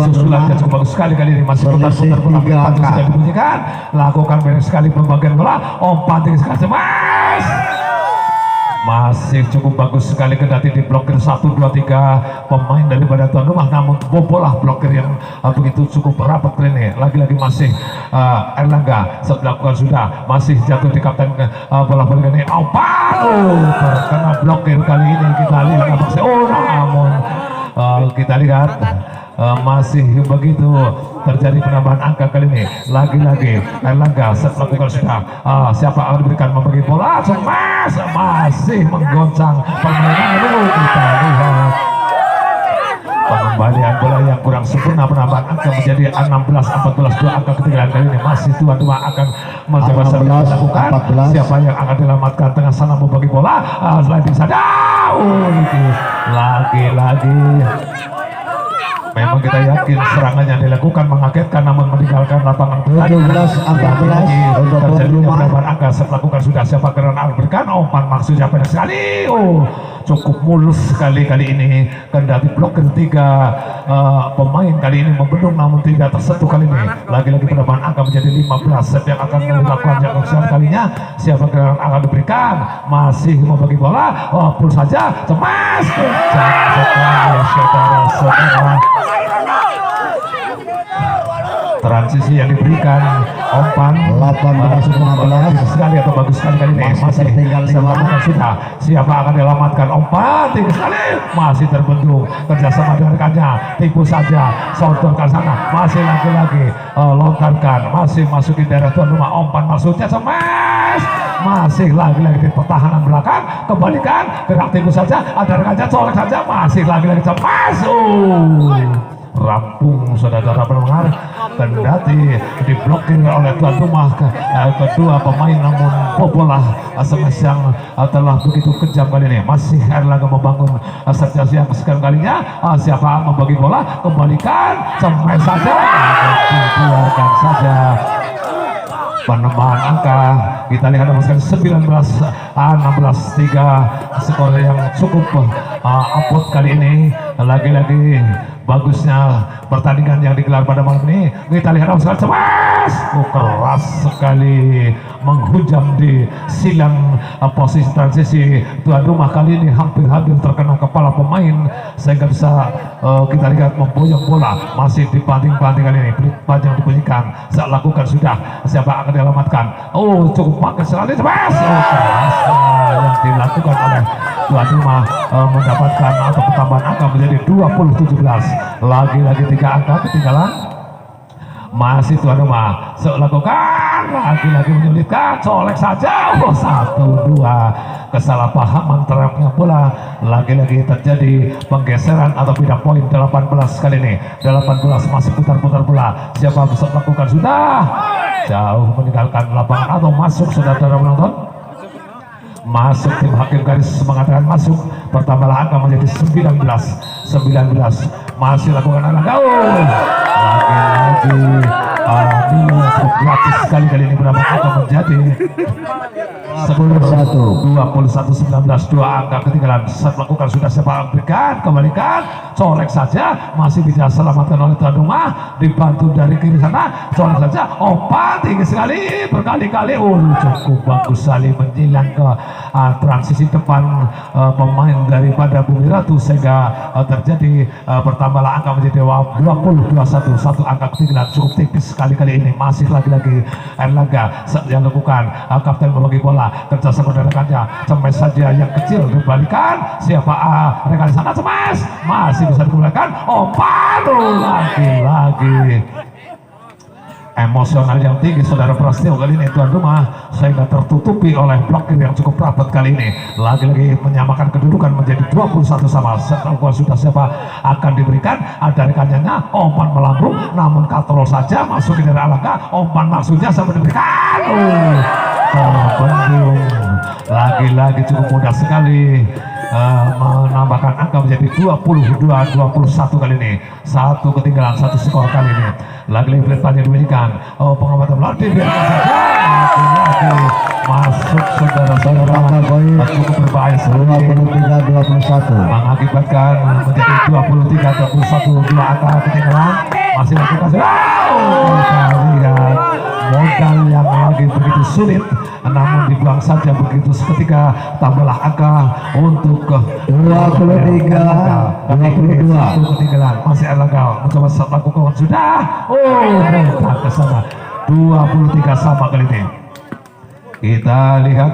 Susulan yang cukup bagus sekali kali ini, masih putar-putar bola, blitz sudah dibunyikan. Lakukan banyak sekali pembagian bola, umpan tinggi sekali Cemas. Masih cukup bagus sekali kendati diblokir 1, 2, 3 pemain daripada tuan rumah, namun bola blokir yang begitu cukup rapat ini. Lagi-lagi masih Erlangga lakukan sudah, masih jatuh di kapten bola balik ini. Terkena blokir kali ini. Kita lihat namun kita lihat masih begitu terjadi penambahan angka kali ini. Lagi-lagi Erlangga melakukan sudah, siapa akan diberikan membagi bola? Cemas masih menggoncang permainan. Kita lihat pengembalian bola yang kurang sempurna, penambahan angka menjadi 16-14. 2 angka ketinggalan kali ini. Masih tuan-tuan akan mencoba lakukan. Siapa yang akan dilamatkan tengah sana membagi bola? Sliding saja. Lagi-lagi memang kita yakin serangan yang dilakukan mengagetkan, namun meninggalkan lapangan 17-14 untuk terjadinya penambahan angka. Melakukan sudah siapa kerana berikan umpan maksudnya pendek sekali. Cukup mulus sekali kali ini. Kendati blokir 3 pemain kali ini membendung, namun tidak tersentuh kali ini. Lagi-lagi penambahan angka menjadi 15. Set yang akan dilakukan yang kesekian kalinya. Siapa kerana akan diberikan? Masih membagi bola. Full saja. Cemas. Saudara-saudara, transisi yang diberikan umpan 18-15 sekali atau bagus sekali kali ini. Masih tertinggal 5. sudah, siapa akan dialamatkan? Umpan tinggi sekali, masih terbendung. Kerjasama dengan rekannya, tipu saja, sodorkan sana, masih lagi-lagi lontarkan, masih masukin daerah tuan rumah. Umpan maksudnya Cemas, masih lagi-lagi di pertahanan belakang, kembalikan, gerak tipu saja, ada rekannya, colek saja, masih lagi-lagi Cemas. Rampung saudara pendengar, kendati diblokir oleh tuan rumah kedua pemain, namun bola smash yang telah begitu kejam kali ini. Masih Erlangga membangun situasi yang kesekian kalinya. Siapa membagi bola? Kembalikan, smash saja, biarkan saja. Penambahan angka kita lihat sekali 19-16, 3 skor yang cukup apot kali ini. Lagi-lagi bagusnya pertandingan yang digelar pada malam ini. Kita lihat sekali Cemas, keras sekali menghujam di silang posisi transisi. Tuan rumah kali ini hampir-hampir terkena kepala pemain sehingga bisa kita lihat memboyong bola. Masih dibanting-banting kali ini, panjang dibunyikan. Saat lakukan sudah, siapa akan dialamatkan? Cukup pakai sekali Cemas. Keras yang dilakukan oleh tuan rumah mendapatkan atau pertambahan angka menjadi 20-17. Lagi-lagi 3 angka ketinggalan. masih tuan rumah lakukan lagi-lagi menyulitkan, colek saja. 1-2 kesalahpahaman terapnya bola, lagi-lagi terjadi penggeseran atau pindah poin. 18 kali ini 18 masih putar-putar bola, siapa bisa melakukan, sudah jauh meninggalkan lapangan atau masuk. Saudara menonton, masuk, tim hakim garis mengatakan masuk, bertambah angka menjadi 19 masih lakukan anak gaul lagi-lagi gratis kali ini berapa angka menjadi 21-19, 2 angka ketinggalan. Saat melakukan sudah siapa berikan, kembalikan, colek saja, masih bisa selamatkan oleh tuan rumah, dibantu dari kiri sana, colek saja, umpan tinggi sekali berkali-kali. Cukup bagus sekali menjilang ke transisi depan pemain daripada Bumi Ratu, sehingga terjadi bertambahlah angka menjadi 20-21, 1 angka ketinggalan. Cukup tipis sekali kali ini, masih lagi-lagi Erlangga yang lakukan, kapten membagi bola, kerjasama dengan rekannya, cemes saja yang kecil dibalikan, siapa rekan sana, cemes masih bisa digunakan, lagi-lagi emosional yang tinggi saudara Prasetyo kali ini tuan rumah, sehingga tertutupi oleh blokir yang cukup rapat kali ini. Lagi-lagi menyamakan kedudukan menjadi 21 sama. Sudah siapa akan diberikan, ada rekannya, umpan melambung namun katrol saja, masukin dari Alangga, umpan maksudnya sampai diberikan, terbendung. Lagi-lagi cukup mudah sekali menambahkan angka menjadi 22-21 kali ini. 1 ketinggalan, 1 skor kali ini. Lagi-lagi peletanya diberikan, pengamatan melatih, biarkan saja, lagi-lagi masuk saudara-saudara, cukup berbahaya, 23-21 mengakibatkan menjadi 23-21, 2 angka ketinggalan, masih lakukan kita lihat modal yang lagi begitu sulit, namun dibuang saja begitu seketika. Tambahlah angka untuk 22 ketinggalan, masih Erlangga mencoba melakukan, sudah mudah ke sana, 23 sama kali ini. Kita lihat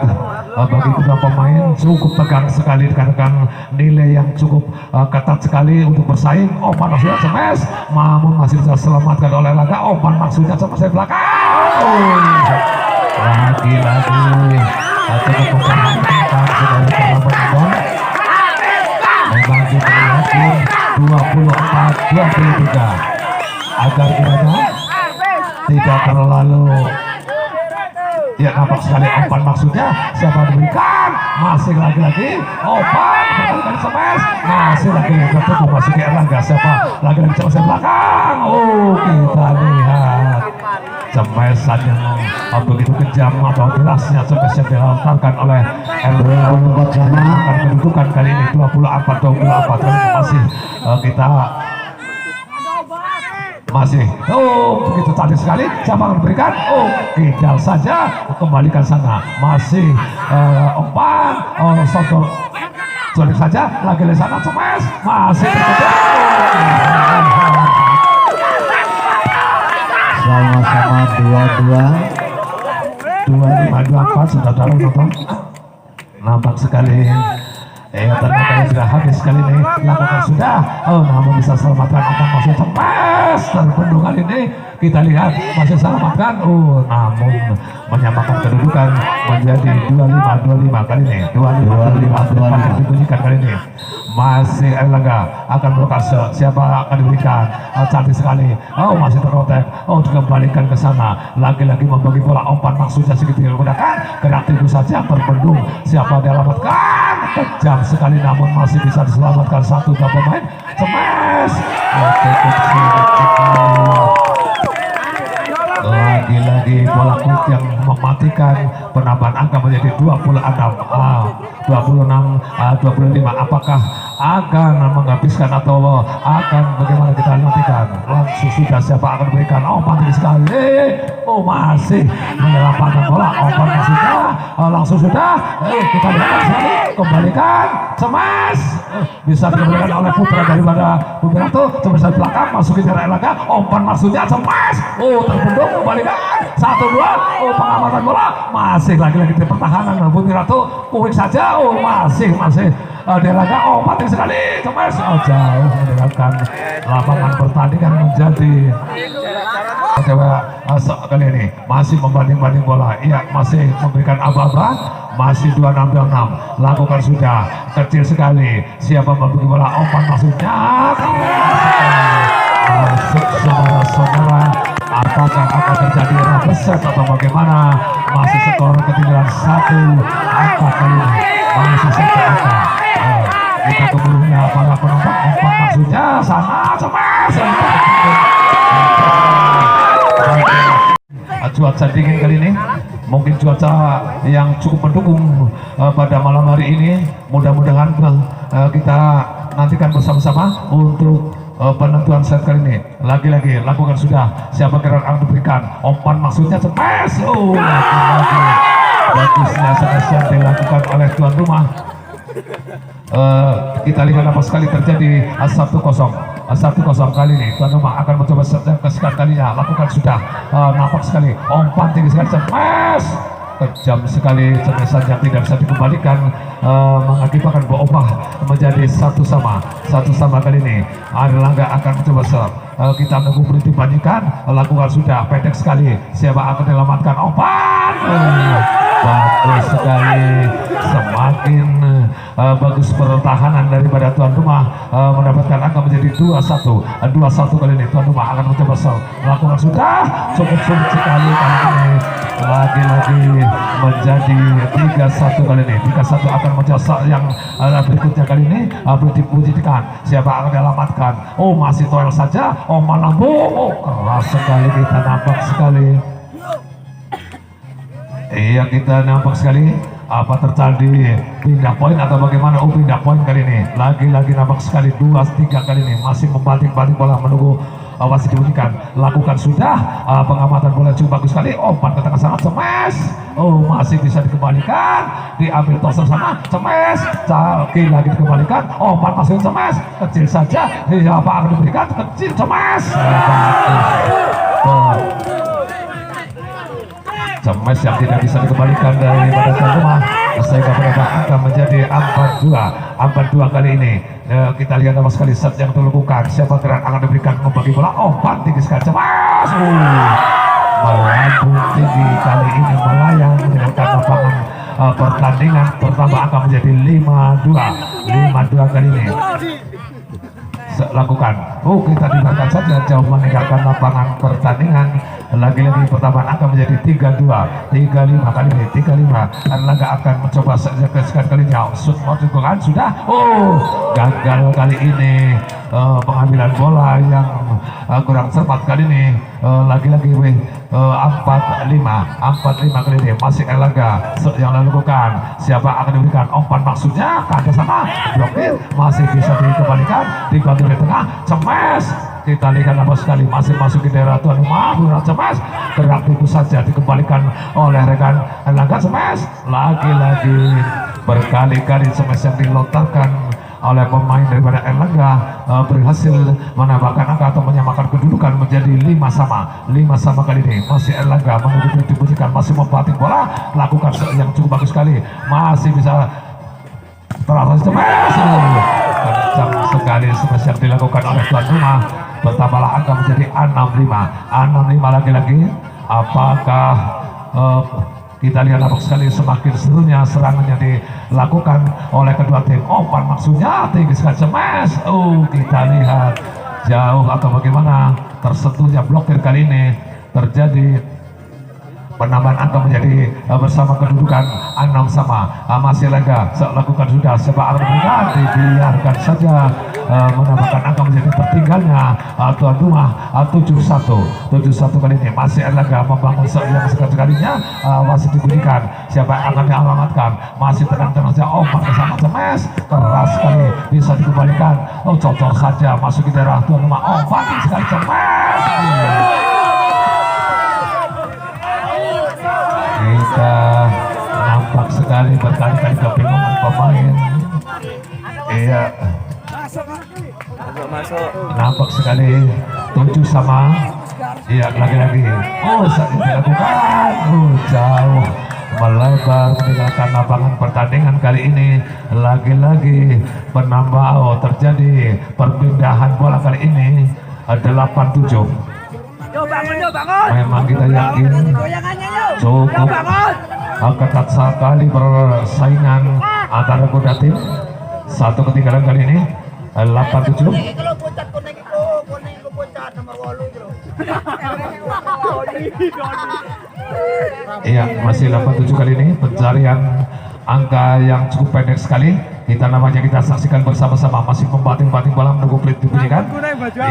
bagi kedua pemain cukup tegang sekali, dikarenakan nilai yang cukup ketat sekali untuk bersaing. Umpan maksudnya cemes, namun masih bisa selamatkan oleh Erlangga. Umpan maksudnya cemes dari belakang, lagi-lagi cukup memperhatikan sudah terlambat. Memang diperlihatkan 24-23 agar kiranya tidak terlalu nampak sekali umpan maksudnya, siapa diberikan, masih lagi-lagi umpan berkali-kali cemes, masih lagi-lagi tertutup, masih ke Erlangga, siapa lagi-lagi cemes dari belakang. Kita lihat cemesan yang begitu kejam atau derasnya, cemes yang dilontarkan oleh Erlangga akan kedudukan kali ini 24-24. Masih kita masih begitu cantik sekali, siapa akan memberikan, kidal saja, kembalikan sana, masih umpan, soto culik saja, lagi di sana, cemes, masih sama-sama 25-24. saudara nonton, nampak sekali ternyata sudah habis kali ini, lakukan sudah, namun bisa selamatkan umpan masih cemas, terbendung kali ini. Kita lihat masih selamatkan, namun menyamakan kedudukan menjadi 25-25 kali ini. 25-25 dibunyikan kali ini. Masih Erlangga akan berkasa, siapa akan diberikan, cantik sekali, masih terotek, dikembalikan ke sana, lagi-lagi membagi bola, umpan maksudnya segitu digunakan, kreatif saja, terbendung, siapa dialamatkan, kejam sekali, namun masih bisa diselamatkan 1 pemain, cemes, lagi-lagi bola quick yang mematikan, penambahan angka menjadi 26-25. Apakah akan menghabiskan atau akan bagaimana, kita nantikan. Langsung sudah siapa akan berikan, tinggi sekali, masih menyelamatkan bola, maksudnya langsung sudah, kita lihat sekali, kembalikan, cemas, bisa dikembalikan oleh putra daripada Bumi Ratu, cemas dari belakang, masukin dari Erlangga, maksudnya cemas, terbendung, kembalikan, 1-2, pengamatan bola, masih lagi-lagi di pertahanan Bumi Ratu, kurik saja, masih Erlangga, tinggi sekali, cemas, jauh meninggalkan lapangan pertandingan menjadi mencoba kali ini masih membanding-banding bola. Iya, masih memberikan aba-aba, masih 26-26. Lakukan sudah kecil sekali. Siapa memberi bola? Umpan maksudnya masuk saudara-saudara. Apakah akan terjadi reset atau bagaimana? Masih skor ketinggalan 1 angka kali ini, masih 1 angka. Kita kemudiannya para penonton umpan maksudnya sana cemas. Cuaca dingin kali ini, mungkin cuaca yang cukup mendukung pada malam hari ini. Mudah-mudahan kita nantikan bersama-sama untuk penentuan set kali ini. Lagi-lagi lakukan sudah. Siapa kira akan diberikan umpan maksudnya cemas. Lagi-lagi bagusnya smash yang dilakukan oleh tuan rumah. Kita lihat apa sekali terjadi 1-0 kali ini. Tuan rumah akan mencoba yang kesekian kalinya. Lakukan sudah. Nampak sekali umpan tinggi sekali cemas. Kejam sekali cemesan yang tidak bisa dikembalikan, mengakibatkan Boobah menjadi 1-1 kali ini. Erlangga akan mencoba serve. Kita menunggu beri dibandingkan. Lakukan sudah pendek sekali. Siapa akan diselamatkan umpan? Bagus sekali. Semakin bagus pertahanan daripada tuan rumah, mendapatkan angka menjadi 2-1 kali ini. Tuan rumah akan mencoba serve. Lakukan sudah. Cukup sulit sekali kali ini. Lagi-lagi menjadi 3-1 kali ini. 3-1 akan mencoba yang berikutnya kali ini. Dipujikan. Siapa akan diselamatkan? Masih toel saja. Lambung. Keras sekali, kita nampak sekali. Iya, kita nampak sekali. Apa terjadi? Pindah poin atau bagaimana? Pindah poin kali ini. Lagi-lagi nampak sekali 2-3 kali ini. Masih membanting-banting bola menunggu masih dibunyikan. Lakukan sudah. Pengamatan bola cukup bagus sekali. Umpan ke tengah sana cemes. Masih bisa dikembalikan. Diambil toser sana cemes. Lagi dikembalikan. Umpan masih cemes. Kecil saja. Apa akan diberikan? Kecil cemes. Cemes yang tidak bisa dikembalikan daripada tuan rumah, sehingga mereka akan menjadi 4-2 kali ini. Kita lihat sama sekali set yang dilakukan. Siapa kira akan diberikan membagi bola? Umpan tinggi sekali cemas. Melambung tinggi kali ini, melayang meninggalkan lapangan pertandingan. Pertama akan menjadi 5-2 kali ini. Lakukan. Kita dimakan saja jauh meninggalkan lapangan pertandingan. Lagi-lagi pertambahan akan menjadi 3-5 kali ini. 3-5. Erlangga akan mencoba sekali kalinya. Kan sudah. Gagal kali ini. Pengambilan bola yang kurang cepat kali ini. Lagi-lagi 4-5 kali ini. Masih Erlangga yang lakukan. Siapa akan diberikan umpan maksudnya ke sana? Blokir. Masih bisa dikembalikan. Dibantu di tengah. Cemes. Kita lihat apa sekali. Masih masuk ke daerah tuan rumah. Cemes. Gerak itu saja dikembalikan oleh rekan Erlangga. Cemes. Lagi-lagi berkali-kali cemes yang dilontarkan oleh pemain daripada Erlangga berhasil menambahkan angka atau menyamakan kedudukan menjadi 5-5 kali ini. Masih Erlangga menunggu dibunyikan, masih membanting bola, lakukan yang cukup bagus sekali, masih bisa terasa cemas. Kencang sekali smash yang dilakukan oleh tuan rumah. Bertambahlah angka menjadi 6-5 lagi-lagi. Apakah kita lihat nampak sekali semakin serunya serangan yang dilakukan oleh kedua tim. Umpan maksudnya tinggi sekali cemas. Kita lihat jauh atau bagaimana tersentuhnya blokir kali ini. Terjadi penambahan angka menjadi bersama kedudukan 6-5. Masih Erlangga lakukan sudah. Siapa akan diberikan? Dibiarkan saja. Menambahkan angka menjadi tertinggalnya tuan rumah 7-1 kali ini. Masih Erlangga membangun yang sekali-kalinya. Masih dibunyikan. Siapa yang akan dialamatkan? Masih tenang-tenang saja. Umpan ke sana cemes. Keras sekali, bisa dikembalikan. Cocok saja masuk ke daerah tuan rumah. Umpan sekali cemes. Kita nampak sekali berkali-kali kebingungan pemain. Iya, nampak sekali 7-sama. Iya, lagi-lagi. Saat ini dilakukan. Jauh melebar meninggalkan lapangan pertandingan kali ini. Lagi-lagi penambah terjadi perpindahan bola kali ini 8-7. Yuk bangun, yuk bangun. Memang kita yakin Goyangannya yuk. cukup Yuk bangun. ketat sekali persaingan antara kedua tim. Satu ketinggalan kali ini 8-7. Kalau pucat kuning itu pucat nomor 8 bro. Iya, masih 87 kali ini pencarian angka yang cukup pendek sekali. Kita saksikan bersama-sama masih membating-bating bola menunggu pelit dibunyikan.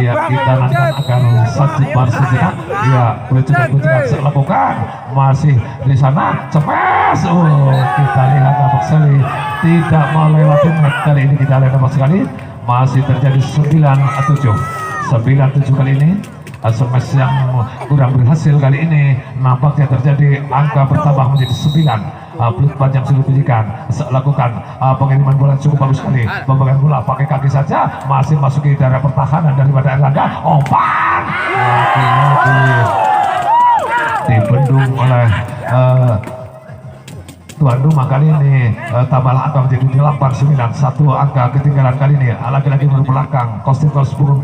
Iya, kita nantikan akan satu bar sejenak. Iya, pelit juga lakukan masih di sana cepes. Kita lihat nampak sekali tidak melewati net kali ini. Kita lihat nampak sekali masih terjadi 9-7 kali ini. Smash yang kurang berhasil kali ini nampaknya terjadi angka bertambah menjadi 9. Pelut panjang sudah diberikan lakukan pengiriman bola cukup bagus sekali, membagikan bola pakai kaki saja, masih masuki daerah pertahanan daripada Erlangga. Umpan lagi-lagi dibendung oleh tuan rumah kali ini. Tambah angka menjadi 8-9. Satu angka ketinggalan kali ini. Lagi-lagi berbelakang kostum 8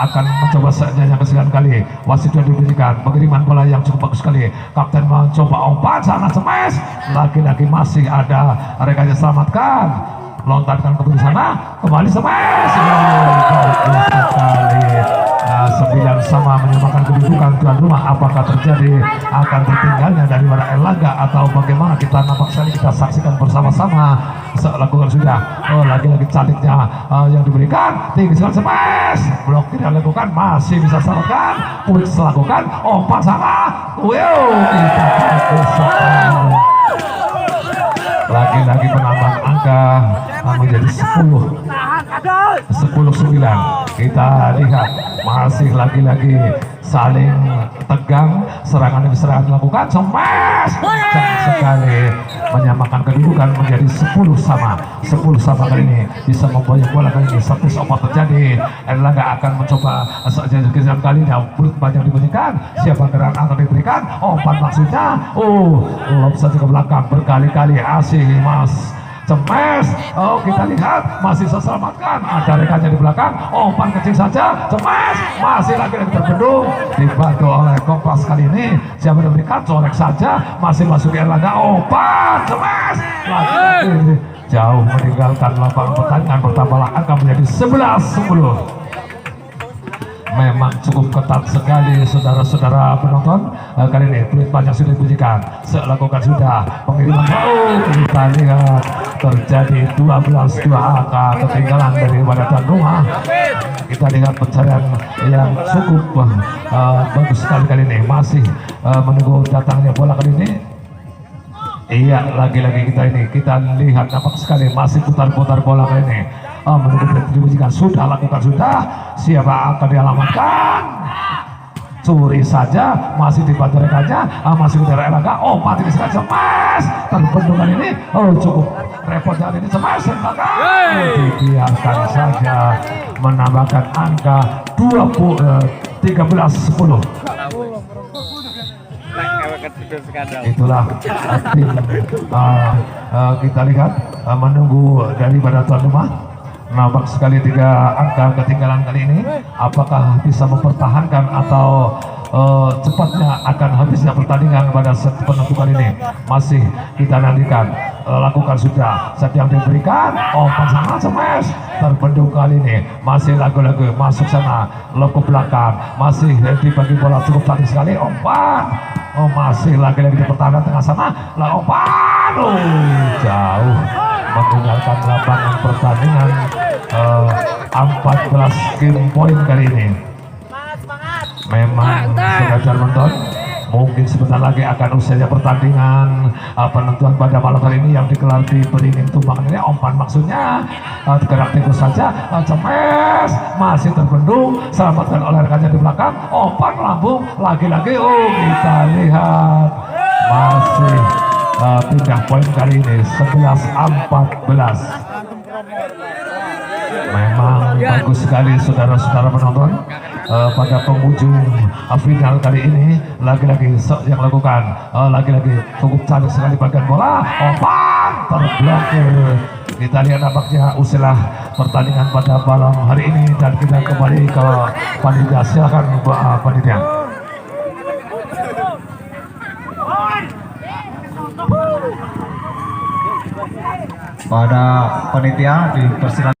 akan mencoba saja yang kesekian kali. Wasit sudah diberikan pengiriman bola yang cukup bagus sekali. Kapten mencoba umpan sana smash. Lagi-lagi masih ada rekannya selamatkan. Lontarkan ke sana, kembali smash. Bagus sekali. 9 sama menyamakan kedudukan tuan rumah. Apakah terjadi akan tertinggalnya daripada Erlangga atau bagaimana? Kita nampak sekali, kita saksikan bersama-sama. Lakukan sudah. Lagi-lagi cantiknya yang diberikan. Tinggi sekali smash. Blok tidak lakukan, masih bisa selamatkan. Pulik lakukan. Umpan sana. Kita bagus sekali. Lagi-lagi penambah angka menjadi 10-9. Kita lihat masih lagi-lagi saling tegang, serangan demi serangan dilakukan. Smash kencang sekali menyamakan kedudukan menjadi 10 sama kali ini. Bisa memboyong bola kali ini. Satu opat terjadi. Erlangga akan mencoba kejar kali ini. Pelut panjang dibunyikan. Siapa gerak akan diberikan? Umpan maksudnya. Lob saja ke belakang berkali-kali. Asih Mas Cemes. Kita lihat masih selamatkan. Ada rekannya di belakang. Umpan kecil saja. Cemes masih lagi terbendung. Dibantu oleh Kompas kali ini. Siapa diberikan? Colek saja. Masih masuk Erlangga. Umpan Cemes lagi jauh meninggalkan lapangan pertandingan. Bertambahlah angka menjadi 11-10. Memang cukup ketat sekali saudara-saudara penonton. Kali ini peluit panjang sudah dibunyikan. Lakukan sudah pengiriman. Kita lihat terjadi 12 angka ketinggalan daripada tuan rumah. Kita lihat pencarian yang cukup bagus sekali kali ini. Masih menunggu datangnya bola kali ini. Iya, lagi-lagi kita lihat nampak sekali masih putar-putar bola kali ini. Menunggu dibunyikan. Sudah lakukan sudah. Siapa akan dialamatkan? Curi saja, masih dibantu rekannya, masih ke daerah Erlangga. Mati di sekali smash. Terbendungan ini, cukup repot kali ini smash. Dibiarkan saja menambahkan angka 13-10. Itulah tim kita lihat menunggu daripada tuan rumah. Nampak sekali 3 angka ketinggalan kali ini. Apakah bisa mempertahankan atau cepatnya akan habisnya pertandingan pada set penentu kali ini? Masih kita nantikan. Lakukan sudah set yang diberikan. Umpan sangat smash. Terbendung kali ini. Masih lagu-lagu masuk sana. Lo ke belakang. Masih dibagi bola cukup cantik sekali. Umpan. Masih lagi-lagi di pertahanan tengah sana. Umpan. Jauh meninggalkan lapangan pertandingan. 14 game point kali ini. Memang sudah menonton. Mungkin sebentar lagi akan usainya pertandingan penentuan pada malam hari ini yang digelar di Beringin Tumbangan ini. Umpan maksudnya gerak tikus saja. Cemes masih terbendung, selamatkan oleh rekannya di belakang. Umpan lambung lagi-lagi. Kita lihat masih pindah poin kali ini 11-14. Memang bagus sekali saudara-saudara penonton. Pada penghujung final kali ini lagi-lagi yang lakukan lagi-lagi cukup cantik sekali bagian bola. Umpan terblokir. Kita lihat nampaknya usailah pertandingan pada malam hari ini dan kita kembali ke panitia. Silakan panitia. Pada panitia dipersilakan.